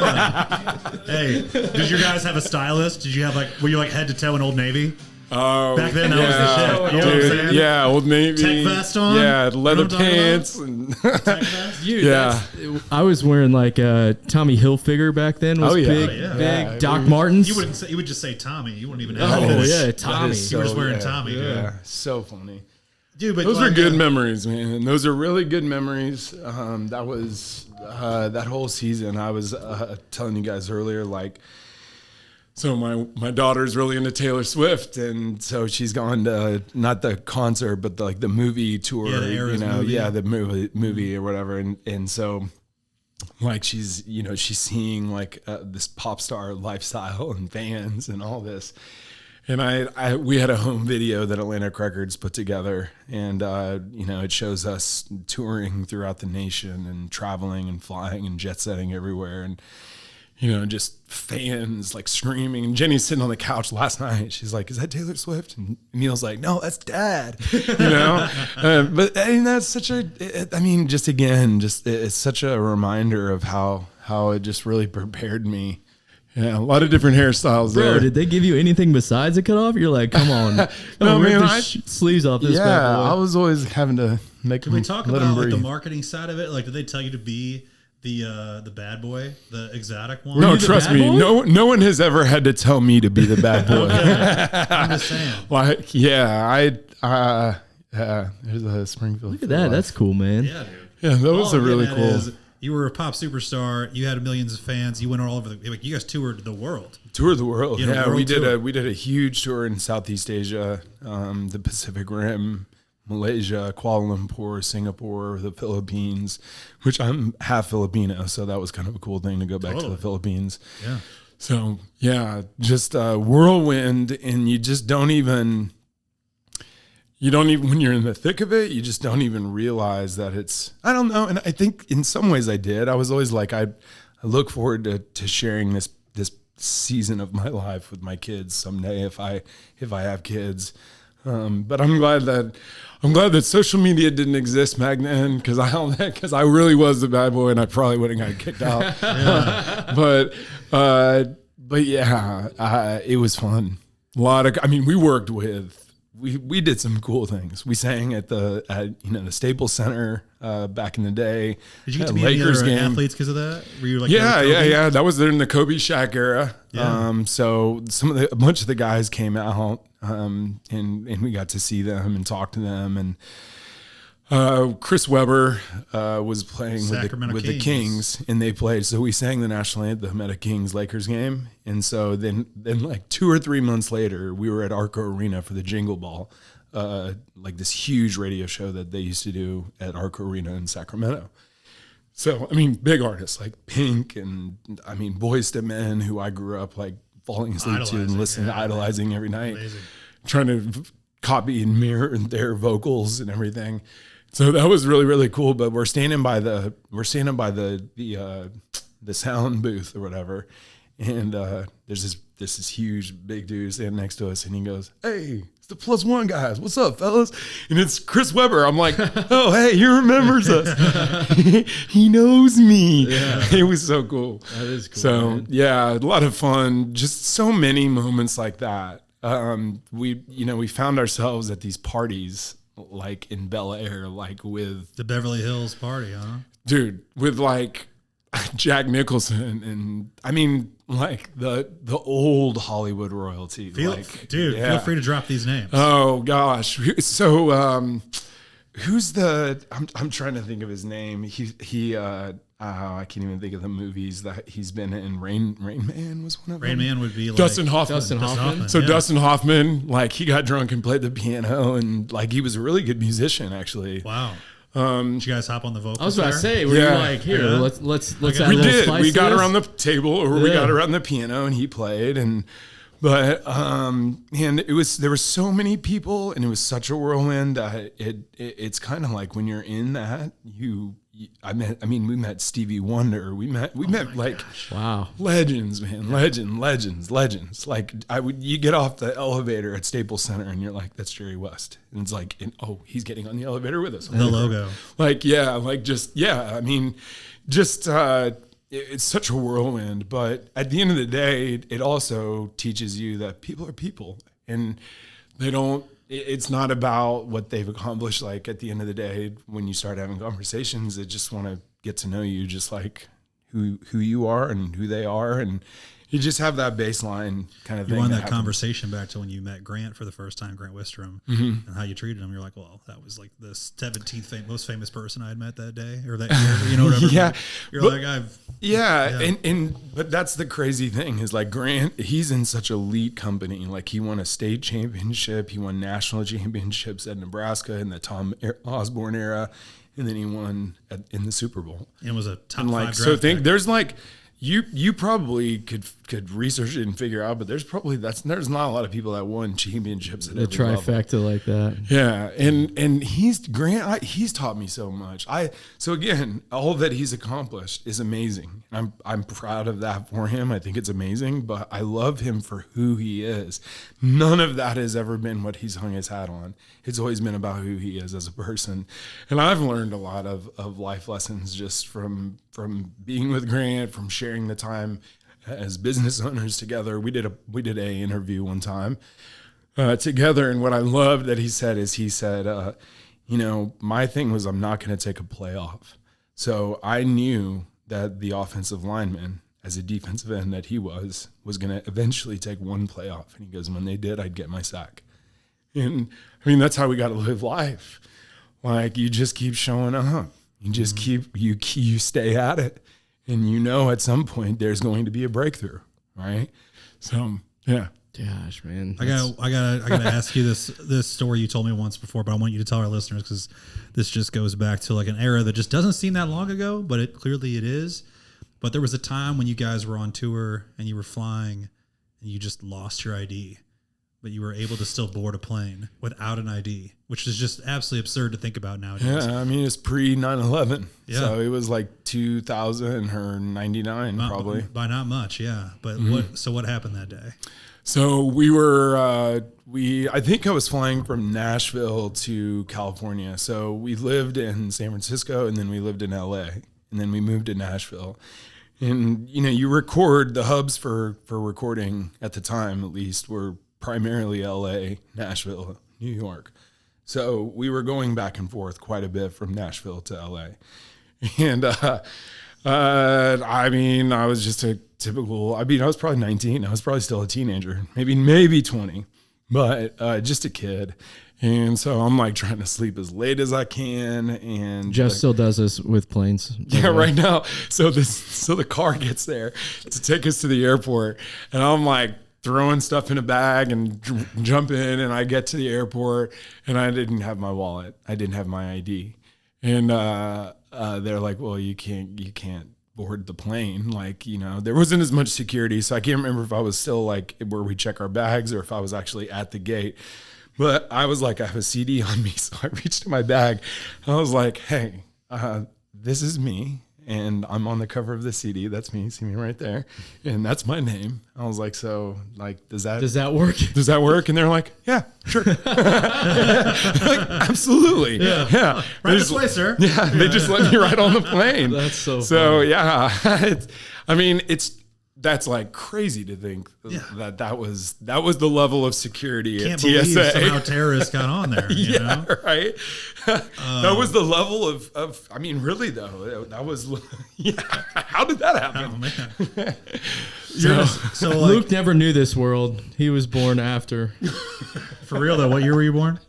Hey, did your guys have a stylist? Did you have were you head to toe in Old Navy? Oh, back then, that was the shit. You know what I'm saying? Yeah, Old Navy. Tech vest on? Yeah, leather pants. And Tech vest? Dude, I was wearing Tommy Hilfiger back then. Was big. Doc Martens. You would just say Tommy. You wouldn't even have Oh, yeah, Tommy. You were just wearing Tommy, dude. Yeah, so funny. Dude, but those are good memories, man. Those are really good memories. That was that whole season. I was telling you guys earlier, so my daughter's really into Taylor Swift, and so she's gone to not the concert, but the movie tour. Yeah, the Eras movie. Yeah, the movie or whatever, and so she's seeing this pop star lifestyle and fans and all this. And we had a home video that Atlantic Records put together, and it shows us touring throughout the nation and traveling and flying and jet setting everywhere, and just fans screaming. And Jenny's sitting on the couch last night. She's like, "Is that Taylor Swift?" And Neil's like, "No, that's Dad." But that's such it's such a reminder of how it just really prepared me. Yeah, a lot of different hairstyles there. Bro, did they give you anything besides a cutoff? You're like, come on. Rip the sleeves off this bad boy. I was always having to make them. Did we talk about the marketing side of it? Did they tell you to be the bad boy, the exotic one? No, trust me. No one has ever had to tell me to be the bad boy. I'm just saying. There's a Springfield. Look at that. That's cool, man. Yeah, dude. Yeah, that was a really cool. You were a pop superstar. You had millions of fans. You went all over you guys toured the world. Toured the world. Yeah, we did a huge tour in Southeast Asia, the Pacific Rim, Malaysia, Kuala Lumpur, Singapore, the Philippines, which I'm half Filipino, so that was kind of a cool thing to go back to the Philippines. Yeah. So yeah, just a whirlwind, and you don't even when you're in the thick of it, you just don't even realize that it's, I don't know. And I think in some ways I did. I was always like, I look forward to sharing this season of my life with my kids someday if I have kids. But I'm glad that social media didn't exist back then, because I really was the bad boy and I probably wouldn't have got kicked out. But yeah, it was fun. We did some cool things. We sang at the Staples Center back in the day. Did you get to meet any other athletes because of that? Were you like, yeah? That was during the Kobe Shaq era. Yeah. So a bunch of the guys came out, and we got to see them and talk to them. And Chris Webber was playing with the Kings, and they played. So we sang the national anthem at a Kings-Lakers game. And so then like 2 or 3 months later, we were at Arco Arena for the Jingle Ball, like this huge radio show that they used to do at Arco Arena in Sacramento. So, big artists like Pink and, Boyz II Men, who I grew up like falling asleep to and idolizing every night. Amazing. Trying to copy and mirror their vocals and everything. So that was really, really cool. But we're standing by the sound booth or whatever, and there's this huge big dude standing next to us, and he goes, "Hey, it's the +1 guys. What's up, fellas?" And it's Chris Webber. I'm like, "Oh, hey, he remembers us. He knows me." Yeah. It was so cool. That is cool. So man. Yeah, a lot of fun. Just so many moments like that. We found ourselves at these parties, like in Bel Air, like with the Beverly Hills party, huh? Dude, with like Jack Nicholson and like the old Hollywood royalty. Feel free to drop these names. Oh gosh. So who's I'm trying to think of his name. I can't even think of the movies that he's been in. Rain Man was one of them. Rain Man would be like Dustin Hoffman. So yeah. Dustin Hoffman, like he got drunk and played the piano, and like he was a really good musician, actually. Wow. Did you guys hop on the vocals? I was about to say, were you like, here, let's add a little spice. We got around the table, or we got around the piano, and he played, and it was, there were so many people, and it was such a whirlwind. It's kind of like when you're in that, we met Stevie Wonder. We met like wow, legends, man, legends. Like you get off the elevator at Staples Center and you're like, that's Jerry West, and it's like, he's getting on the elevator with us. The logo, it's such a whirlwind. But at the end of the day, it also teaches you that people are people, and they don't. It's not about what they've accomplished. Like at the end of the day, when you start having conversations, they just want to get to know you, just like who you are and who they are, and you just have that baseline kind of thing. You won that conversation back to when you met Grant for the first time, Grant Wistrom, and how you treated him. You're like, well, that was like the 17th most famous person I had met that day or that year, whatever. Yeah, And but that's the crazy thing is like Grant, he's in such elite company. Like he won a state championship, he won national championships at Nebraska in the Tom Osborne era, and then he won in the Super Bowl. And was a top 5 draft pick. There's like. You probably could research it and figure out, but there's not a lot of people that won championships at the every trifecta level. like that. Yeah, and he's taught me so much. So again, all that he's accomplished is amazing. I'm proud of that for him. I think it's amazing, but I love him for who he is. None of that has ever been what he's hung his hat on. It's always been about who he is as a person, and I've learned a lot of life lessons just from being with Grant, from sharing the time as business owners together. We did a interview one time together, and what I loved that he said is my thing was I'm not going to take a play off. So I knew that the offensive lineman, as a defensive end that he was going to eventually take one play off. And he goes, when they did, I'd get my sack. And that's how we got to live life. Like you just keep showing up. You just you stay at it. And at some point there's going to be a breakthrough, right? So yeah. Gosh, man. I gotta ask you this story you told me once before, but I want you to tell our listeners because this just goes back to like an era that just doesn't seem that long ago, but it is. But there was a time when you guys were on tour and you were flying and you just lost your ID, but you were able to still board a plane without an ID, which is just absolutely absurd to think about nowadays. Yeah, it's pre 9/11. Yeah. So it was like 2000 or 99 probably. By not much, yeah. But what happened that day? So we were, I think I was flying from Nashville to California. So we lived in San Francisco and then we lived in LA and then we moved to Nashville. And, you record the hubs for recording at the time, at least, were primarily LA, Nashville, New York. So we were going back and forth quite a bit from Nashville to LA. And, I was just a typical, I was probably 19. I was probably still a teenager, maybe 20, but just a kid. And so I'm like trying to sleep as late as I can. And Jeff still does this with planes. Yeah, right now. So the car gets there to take us to the airport. And I'm like throwing stuff in a bag and jump in. And I get to the airport and I didn't have my wallet. I didn't have my ID. And they're like, well, you can't board the plane. Like, there wasn't as much security. So I can't remember if I was still like where we check our bags or if I was actually at the gate. But I was like, I have a CD on me. So I reached in my bag. I was like, hey, this is me. And I'm on the cover of the CD. That's me. See me right there. And that's my name. I was like, so like, does that work? Does that work? And they're like, yeah, sure. Like, absolutely. Yeah. Right this way, sir. Yeah. They just let me ride on the plane. That's so funny. Yeah. That's like crazy to think that was the level of security Can't at TSA. Believe somehow terrorists got on there. You know? Right. That was the level of. I mean, really though, that was. Yeah. How did that happen? Oh man. So like, Luke never knew this world. He was born after. For real though, what year were you born?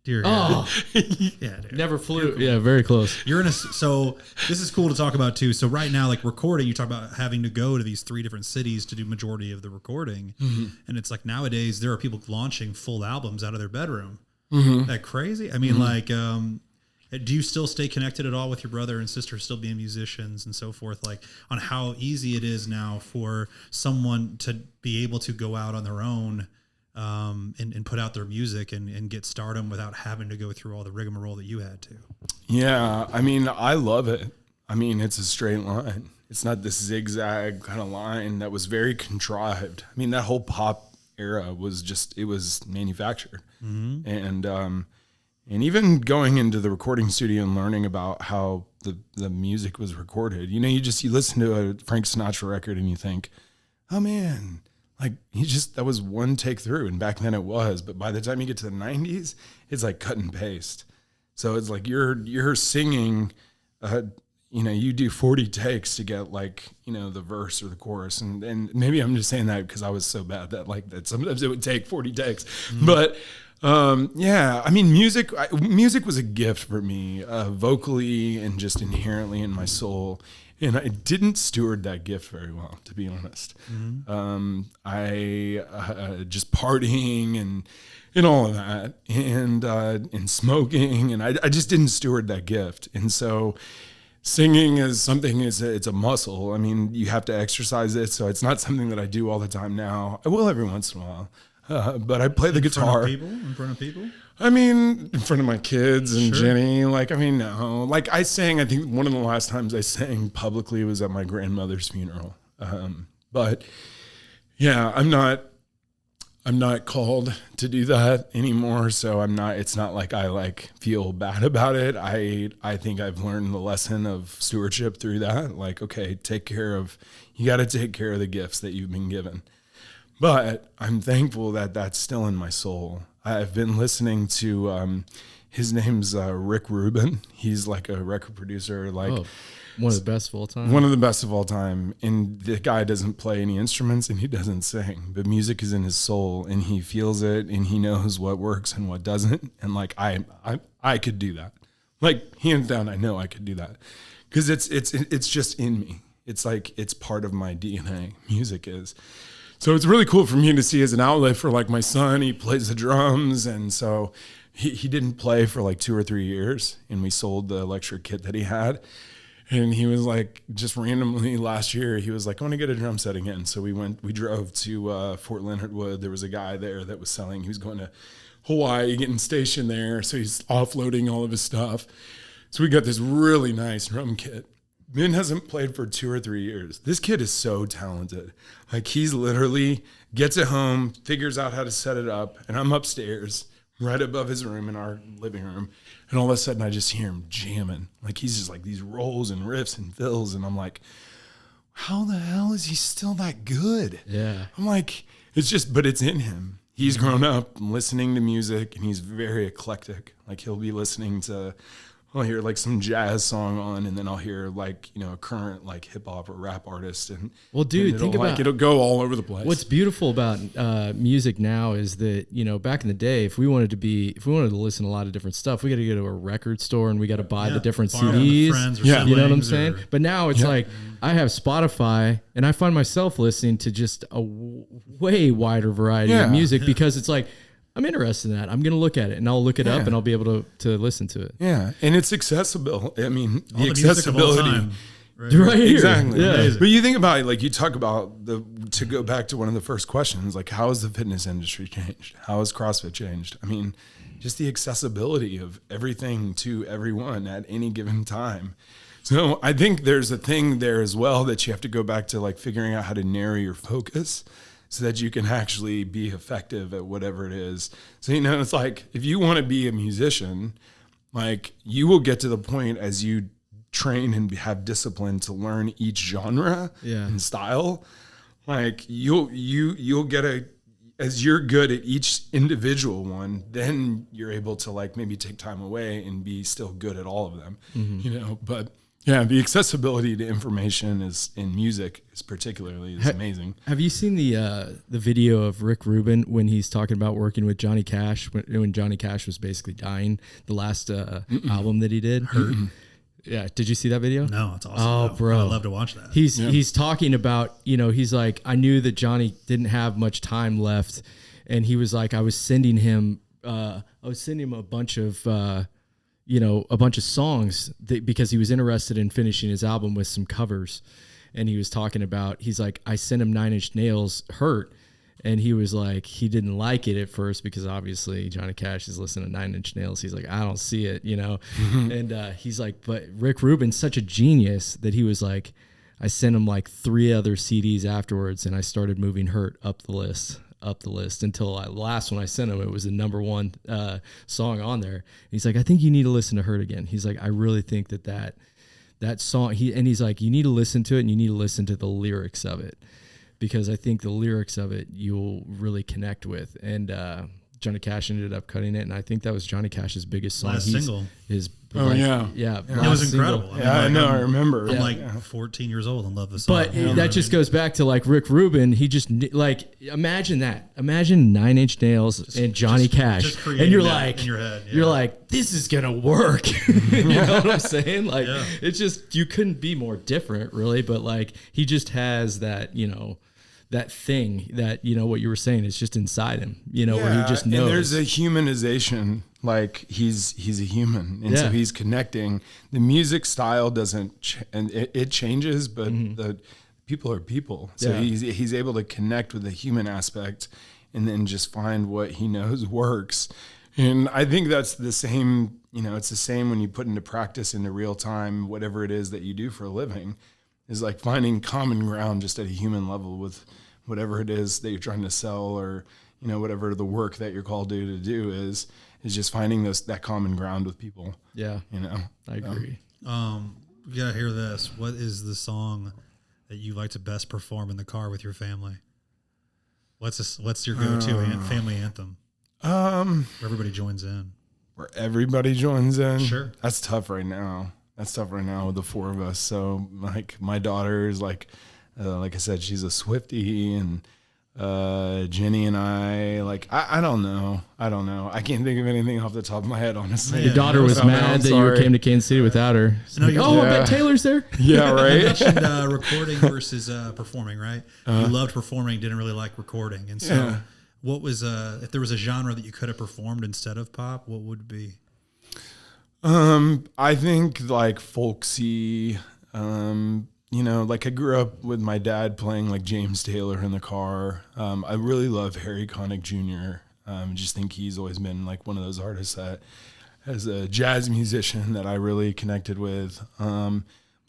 Dear God. Yeah, dude. Never flew. Yeah, very close. So this is cool to talk about too. So right now, like recording, you talk about having to go to these 3 different cities to do majority of the recording. Mm-hmm. And it's like nowadays there are people launching full albums out of their bedroom. Mm-hmm. Isn't that crazy? I mean, like, do you still stay connected at all with your brother and sister still being musicians and so forth? Like on how easy it is now for someone to be able to go out on their own and put out their music and get stardom without having to go through all the rigmarole that you had to. Yeah, I mean, I love it. I mean, it's a straight line. It's not this zigzag kind of line that was very contrived. I mean, that whole pop era was it was manufactured. Mm-hmm. And even going into the recording studio and learning about how the music was recorded, you listen to a Frank Sinatra record and you think, oh man, like that was one take through. And back then it was, but by the time you get to the 90s, it's like cut and paste. So it's like you're singing, you do 40 takes to get like, the verse or the chorus. And maybe I'm just saying that because I was so bad that sometimes it would take 40 takes. Mm-hmm. But I mean, music was a gift for me, vocally and just inherently in my soul. And I didn't steward that gift very well, to be honest. Mm-hmm. I just partying and all of that and smoking. And I just didn't steward that gift. And so singing is something, it's a muscle. I mean, you have to exercise it. So it's not something that I do all the time now. I will every once in a while. But I play the guitar. In front of people? I mean, in front of my kids and Jenny. No. Like I sang, I think one of the last times I sang publicly was at my grandmother's funeral. But yeah, I'm not called to do that anymore. So it's not like I feel bad about it. I think I've learned the lesson of stewardship through that. Like, okay, you got to take care of the gifts that you've been given. But I'm thankful that that's still in my soul. I've been listening to, his name's Rick Rubin. He's like a record producer, one of the best of all time. One of the best of all time. And the guy doesn't play any instruments and he doesn't sing, but music is in his soul and he feels it and he knows what works and what doesn't. And like, I could do that. Like hands down, I know I could do that because it's just in me. It's like, it's part of my DNA. Music is. So it's really cool for me to see as an outlet for like my son. He plays the drums. And so he didn't play for like 2 or 3 years. And we sold the electric kit that he had. And he was like, just randomly last year, he was like, I want to get a drum set again. So we drove to Fort Leonard Wood. There was a guy there that was selling. He was going to Hawaii, getting stationed there. So he's offloading all of his stuff. So we got this really nice drum kit. Ben hasn't played for 2 or 3 years. This kid is so talented. Like, he's literally gets it home, figures out how to set it up, and I'm upstairs right above his room in our living room. And all of a sudden I just hear him jamming. Like, he's just like these rolls and riffs and fills. And I'm like, how the hell is he still that good? Yeah. I'm like, but it's in him. He's grown up listening to music, and he's very eclectic. Like, he'll be listening to, I'll hear like some jazz song on, and then I'll hear like, a current like hip hop or rap artist. And well, dude, think about it'll go all over the place. What's beautiful about music now is that, back in the day, if we wanted to listen to a lot of different stuff, we got to go to a record store and we got to buy the different CDs. You know what I'm saying? But now it's like, I have Spotify, and I find myself listening to just a way wider variety of music because it's like, I'm interested in that. I'm going to look at it, and I'll look it up, and I'll be able to listen to it. Yeah, and it's accessible. I mean, the accessibility. Right here. Exactly. Yeah. But you think about it, like you talk about to go back to one of the first questions, like how has the fitness industry changed? How has CrossFit changed? I mean, just the accessibility of everything to everyone at any given time. So I think there's a thing there as well that you have to go back to, like figuring out how to narrow your focus so that you can actually be effective at whatever it is. So, it's like, if you want to be a musician, like you will get to the point as you train and have discipline to learn each genre and style. Like you'll get as you're good at each individual one, then you're able to like maybe take time away and be still good at all of them, but yeah, the accessibility to information in music is particularly amazing. Have you seen the video of Rick Rubin when he's talking about working with Johnny Cash when Johnny Cash was basically dying, the last album that he did? Yeah, did you see that video? No, it's awesome. Oh, bro, I'd love to watch that. He's talking about, he's like, I knew that Johnny didn't have much time left, and he was like, I was sending him a bunch of a bunch of songs because he was interested in finishing his album with some covers. And he was talking about, he's like, I sent him 9 Inch Nails Hurt. And he was like, he didn't like it at first because obviously Johnny Cash is listening to 9 Inch Nails. He's like, I don't see it, And he's like, but Rick Rubin's such a genius that he was like, I sent him like 3 other CDs afterwards, and I started moving Hurt up the list until the last one I sent him, it was the number 1 song on there. And he's like, I think you need to listen to Hurt again. He's like, I really think that song, he's like, you need to listen to it, and you need to listen to the lyrics of it, because I think the lyrics of it you'll really connect with. And Johnny Cash ended up cutting it, and I think that was Johnny Cash's biggest song. Last single. Yeah. It was incredible. I know. I remember. I'm like 14 years old and love the song. But that just goes back to like Rick Rubin. He just like, imagine that. Imagine 9 Inch Nails and Johnny Cash, and you're like, in your head, you're like, this is gonna work. You know what I'm saying? Like, it's just, you couldn't be more different, really. But like, he just has that, that thing that, what you were saying is just inside him, where he just knows. And there's a humanization, like he's a human. And so he's connecting. The music style doesn't, and it changes, but the people are people. So he's able to connect with the human aspect and then just find what he knows works. And I think that's the same, it's the same when you put into practice into real time, whatever it is that you do for a living, is like finding common ground just at a human level with whatever it is that you're trying to sell, or whatever the work that you're called to do is just finding that common ground with people. I agree. You gotta hear this. What is the song that you like to best perform in the car with your family? What's your go-to family anthem? Where everybody joins in. Where everybody joins in. Sure. That's tough right now. With the 4 of us. So like my daughter is like I said, she's a Swiftie, and Jenny and I, like, I don't know. I can't think of anything off the top of my head, honestly. Your daughter was mad that you came to Kansas City without her. Like, I bet Taylor's there. Yeah, right. You mentioned recording versus performing, right? You loved performing, didn't really like recording. And so what was, if there was a genre that you could have performed instead of pop, what would it be? I think like folksy, like I grew up with my dad playing like James Taylor in the car. I really love Harry Connick Jr. Just think he's always been like one of those artists that, as a jazz musician, that I really connected with. But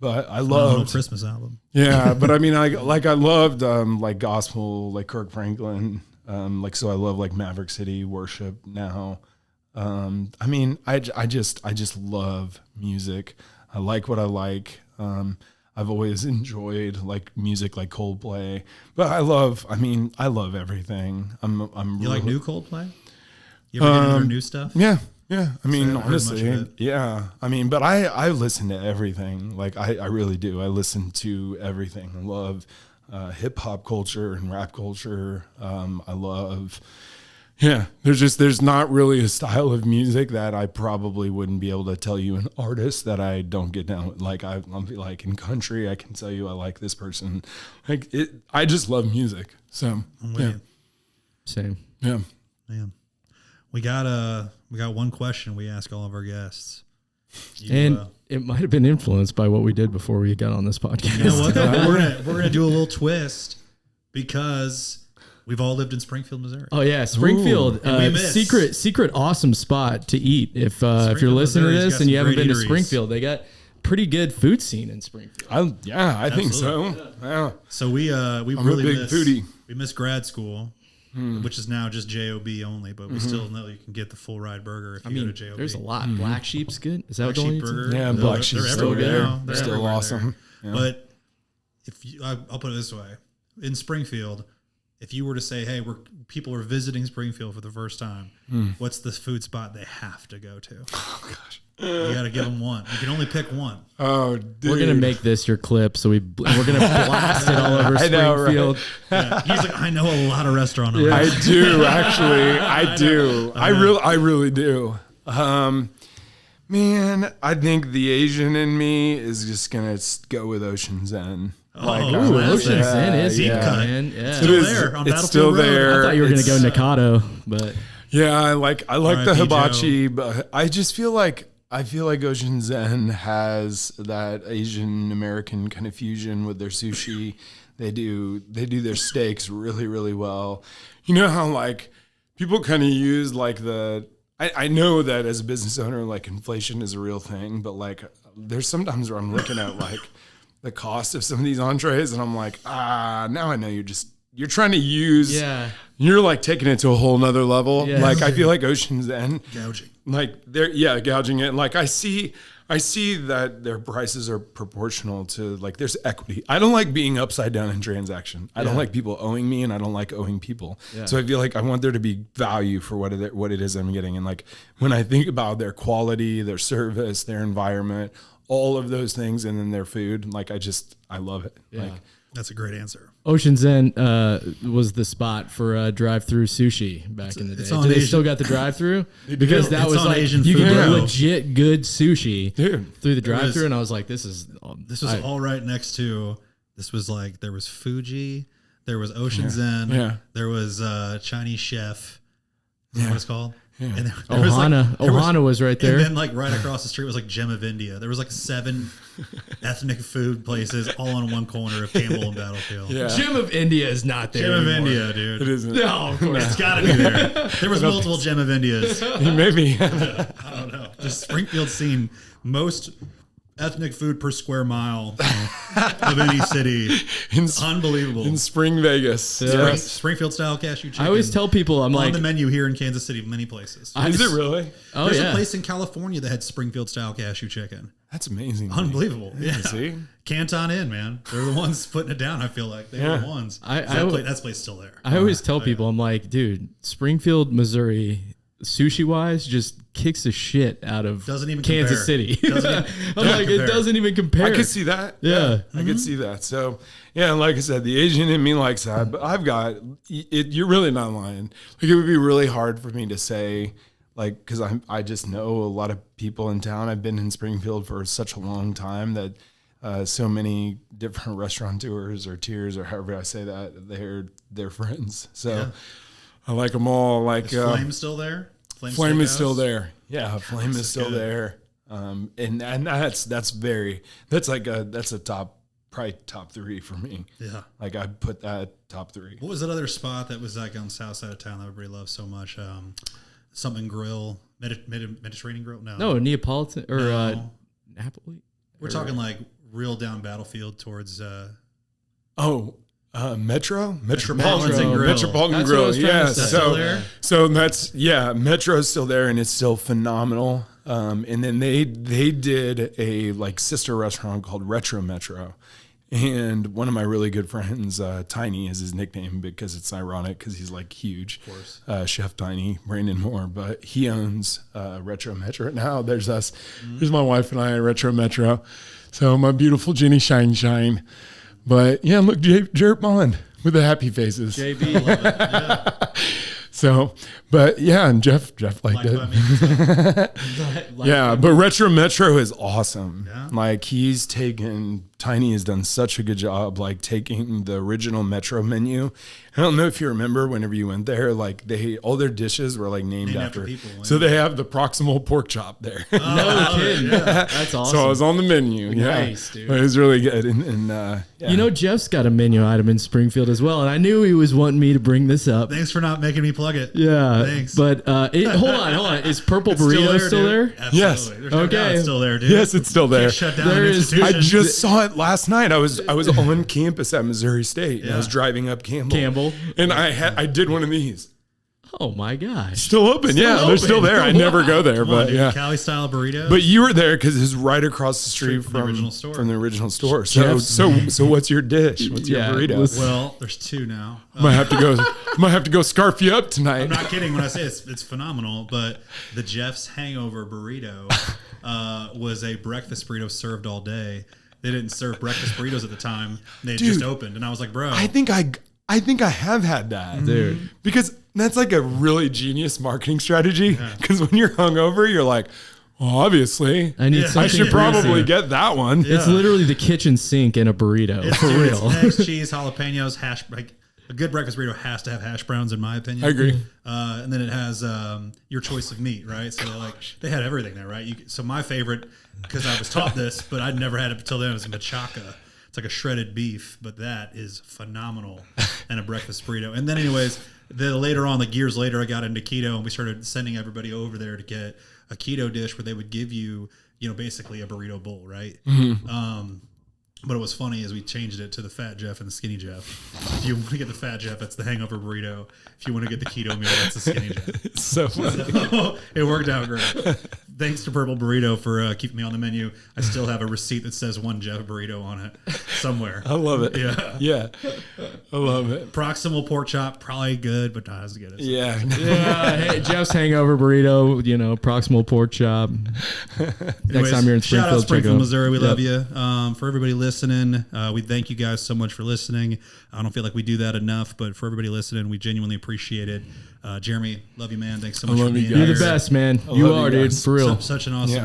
But I loved Christmas album. Yeah, but I mean, I loved like gospel, like Kirk Franklin, so I love like Maverick City worship now. I mean, I just love music. I like what I like. I've always enjoyed like music like Coldplay, but I love everything. You like new Coldplay? You ever get into their new stuff? Yeah. Yeah, I mean, honestly, yeah. I mean, but I listen to everything. Like, I really do. I listen to everything. I love hip hop culture and rap culture. I love, there's not really a style of music that I probably wouldn't be able to tell you an artist that I don't get down with. Like, I'll be like in country, I can tell you I like this person. Like, I just love music. So, Same. Yeah. Man. We got one question we ask all of our guests. It might have been influenced by what we did before we got on this podcast. You know what? We're gonna do a little twist because we've all lived in Springfield, Missouri. Oh yeah, Springfield, secret awesome spot to eat. If you're listening to this and you haven't been to Springfield, they got pretty good food scene in Springfield. I think so. Yeah. So we really a big foodie. We miss grad school. Which is now just JOB only, but we still know you can get the full ride burger if you go to JOB. There's a lot. Black Sheep's good. Is that Black Sheep burger? Yeah, Black Sheep's still good. They're still awesome. Yeah. But I'll put it this way: in Springfield, if you were to say, "Hey, people are visiting Springfield for the first time," what's the food spot they have to go to? Oh gosh. You got to give them one. You can only pick one. Oh, dude. We're gonna make this your clip, so we're gonna blast it all over Springfield. Yeah. He's like, I know a lot of restaurant owners. I do actually. I do. I really do. Man, I think the Asian in me is just gonna go with Ocean Zen. Ocean Zen is deep cut. Man. Yeah. It's still there. I thought you were gonna go Nikado, but yeah, I like the hibachi, but I just feel like Ocean Zen has that Asian American kind of fusion with their sushi. They do their steaks really, really well. You know how like people kind of use like I know that as a business owner, like inflation is a real thing, but like there's sometimes where I'm looking at like the cost of some of these entrees and I'm like, now I know you're trying to use, you're like taking it to a whole nother level. Yeah. Like I feel like Ocean Zen gouging. Like gouging it. Like I see that their prices are proportional to like there's equity. I don't like being upside down in transaction. I don't like people owing me, and I don't like owing people. Yeah. So I feel like I want there to be value for what it is I'm getting. And like when I think about their quality, their service, their environment, all of those things, and then their food, like I love it. Yeah. Like that's a great answer. Ocean Zen was the spot for drive-through sushi back in the day. Do they still got the drive-through? Because that was like Asian you food. could get legit good sushi through the drive-through, and I was like, this was all right next to. This was like there was Fuji, there was Ocean Zen, there was Chinese Chef. Is that what it's called? Yeah. And Ohana was right there. And then like right across the street was like Gem of India. There was like 7 ethnic food places all on one corner of Campbell and Battlefield. Yeah. Gem of India is not there. Gem anymore. of India, dude. It isn't. No, of course. It's got to be there. There was multiple Gem of Indias. Maybe. I don't know. Just Springfield seen most ethnic food per square mile of any city. Unbelievable. In Spring Vegas. Springfield style cashew chicken. I always tell people, I'm on like, the menu here in Kansas City, many places. Is it really? Oh, There's a place in California that had Springfield style cashew chicken. That's amazing. Unbelievable. Yeah. See? Canton Inn, man. They're the ones putting it down, I feel like. They're the ones. That place still there. I always tell people, I'm like, dude, Springfield, Missouri, sushi-wise, just kicks the shit out of Kansas City. It doesn't even compare. I could see that. Yeah. I could see that. So, yeah, like I said, the Asian in me likes that, but I've got it. You're really not lying. Like, it would be really hard for me to say, like, because I just know a lot of people in town. I've been in Springfield for such a long time that so many different restaurateurs or tiers or however I say that, they're friends. So I like them all. Like, is Flame still there? Flame is still there. Yeah, Flame is still there. And that's a probably top 3 for me. Yeah. Like I'd put that top 3. What was that other spot that was like on the south side of town that everybody loves so much? Something grill, Mediterranean grill? No, Neapolitan or Napoli. We're talking like real down Battlefield towards Metropolitan That's Grill. Yeah. So that's Metro's still there and it's still phenomenal. And then they did a like sister restaurant called Retro Metro. And one of my really good friends, Tiny is his nickname because it's ironic because he's like huge. Of course. Chef Tiny, Brandon Moore, but he owns Retro Metro. Now there's us. There's my wife and I at Retro Metro. So my beautiful Jenny Shine. But yeah, look, Jared Bond with the happy faces. JB. Love it. Yeah. So, but yeah, and Jeff liked it. Yeah, but Retro Metro is awesome. Yeah. Like Tiny has done such a good job, like taking the original Metro menu. I don't know if you remember whenever you went there, like all their dishes were like named after people. So they have the Proximal pork chop there. No kidding. Yeah. That's awesome. So I was on the menu. Yeah, Nice, dude. But it was really good. And yeah. You know, Jeff's got a menu item in Springfield as well, and I knew he was wanting me to bring this up. Thanks for not making me plug it. Yeah, Thanks. But hold on. Is Purple Burrito still there? Absolutely. Yes. There's no doubt it's still there, dude. Yes, it's still there. Can't shut down There an is- institution. I just saw it last night. I was on campus at Missouri State. And I was driving up Campbell. And I did one of these. Oh my gosh. Still open. They're still there. I never go there, but dude, yeah. Cali style burrito. But you were there because it's right across the street from the original store. From the original store. So what's your dish? What's your burrito? Well, there's two now. Might have to go scarf you up tonight. I'm not kidding when I say it's phenomenal, but the Jeff's Hangover burrito was a breakfast burrito served all day. They didn't serve breakfast burritos at the time. They just opened, and I was like, bro. I think I have had that, Dude. because that's like a really genius marketing strategy. Because when you're hungover, you're like, well, obviously, I need Yeah. something I should greasy. probably get that one. Yeah. It's literally the kitchen sink in a burrito, for real. It's eggs, cheese, jalapenos, hash. Like a good breakfast burrito has to have hash browns, in my opinion. I agree. And then it has your choice of meat, right? So they had everything there, right? So my favorite, because I was taught this, but I'd never had it until then, was machaca. It's like a shredded beef, but that is phenomenal and a breakfast burrito. And then, anyways, later on, like years later, I got into keto, and we started sending everybody over there to get a keto dish where they would give you, basically a burrito bowl, right? Mm-hmm. But it was funny as we changed it to the Fat Jeff and the Skinny Jeff. If you want to get the Fat Jeff, that's the hangover burrito. If you want to get the keto meal, that's the Skinny Jeff. It's so funny. So it worked out great. Thanks to Purple Burrito for keeping me on the menu. I still have a receipt that says one Jeff burrito on it somewhere. I love it. Yeah. I love it. Proximal pork chop, probably good, but not as good as Yeah. Hey, Jeff's Hangover burrito, Proximal pork chop. Next time you're in shout Springfield, out Springfield, check Missouri. We love you. For everybody listening, we thank you guys so much for listening. I don't feel like we do that enough, but for everybody listening, we genuinely appreciate it. Jeremy, love you, man. Thanks so much for being here. You're the best, man. You are, dude. For real. Such an awesome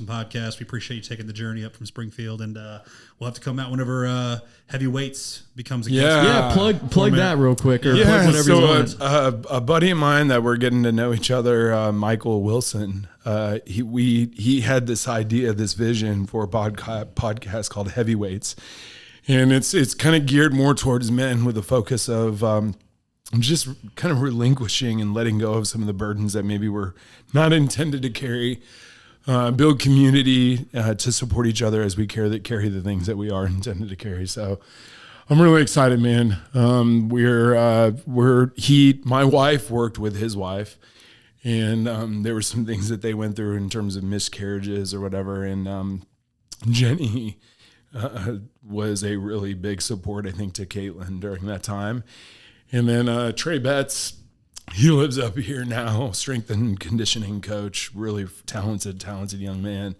podcast. We appreciate you taking the journey up from Springfield, and we'll have to come out whenever heavyweights becomes a Yeah, plug that real quick, or plug whatever you want. A buddy of mine that we're getting to know each other, Michael Wilson, he had this idea, this vision for a podcast called Heavyweights, and it's kind of geared more towards men with a focus of just kind of relinquishing and letting go of some of the burdens that maybe we're not intended to carry. Build community to support each other as we carry the things that we are intended to carry. So I'm really excited, man. My wife worked with his wife, and there were some things that they went through in terms of miscarriages or whatever. And Jenny was a really big support, I think, to Caitlin during that time. And then Trey Betts, he lives up here now, strength and conditioning coach, really talented young man.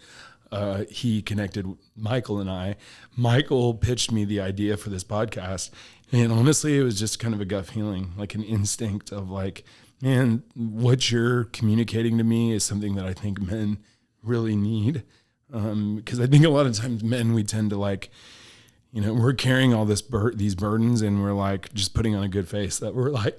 He connected Michael and I. Michael pitched me the idea for this podcast. And honestly, it was just kind of a gut feeling, like an instinct of like, man, what you're communicating to me is something that I think men really need. Because I think a lot of times men, we tend to like, we're carrying all these burdens, and we're like just putting on a good face that we're like,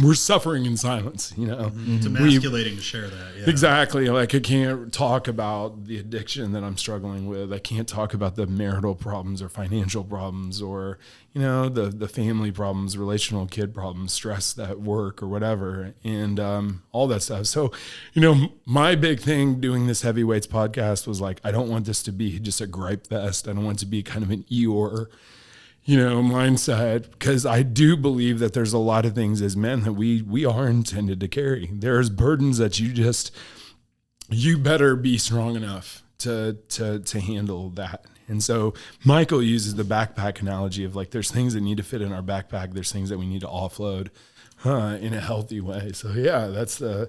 we're suffering in silence, you know. It's emasculating to share that. Yeah. Exactly. Like I can't talk about the addiction that I'm struggling with. I can't talk about the marital problems or financial problems or, you know, the family problems, relational kid problems, stress at work or whatever, and all that stuff. So, you know, my big thing doing this Heavyweights podcast was like, I don't want this to be just a gripe fest. I don't want it to be kind of an Eeyore, you know, mindset, because I do believe that there's a lot of things as men that we are intended to carry. There's burdens that you better be strong enough to handle that. And so Michael uses the backpack analogy of like, there's things that need to fit in our backpack. There's things that we need to offload in a healthy way. So yeah, that's a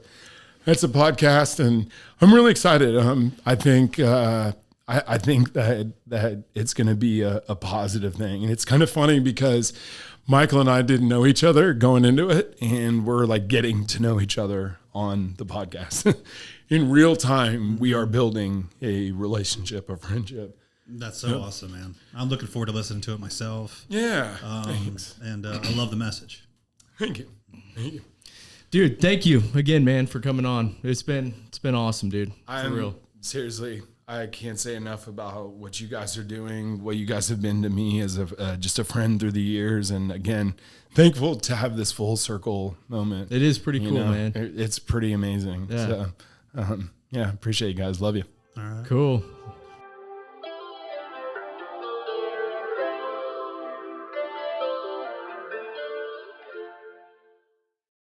podcast, and I'm really excited. I think that it's going to be a positive thing. And it's kind of funny because Michael and I didn't know each other going into it, and we're like getting to know each other on the podcast. In real time, we are building a relationship, a friendship. That's so awesome, man. I'm looking forward to listening to it myself. Yeah. Thanks. And I love the message. Thank you. Dude, thank you again, man, for coming on. It's been awesome, dude. For real. Seriously, I can't say enough about what you guys are doing, what you guys have been to me as just a friend through the years. And again, thankful to have this full circle moment. It is pretty cool, man. It's pretty amazing. Yeah. So, appreciate you guys. Love you. All right. Cool.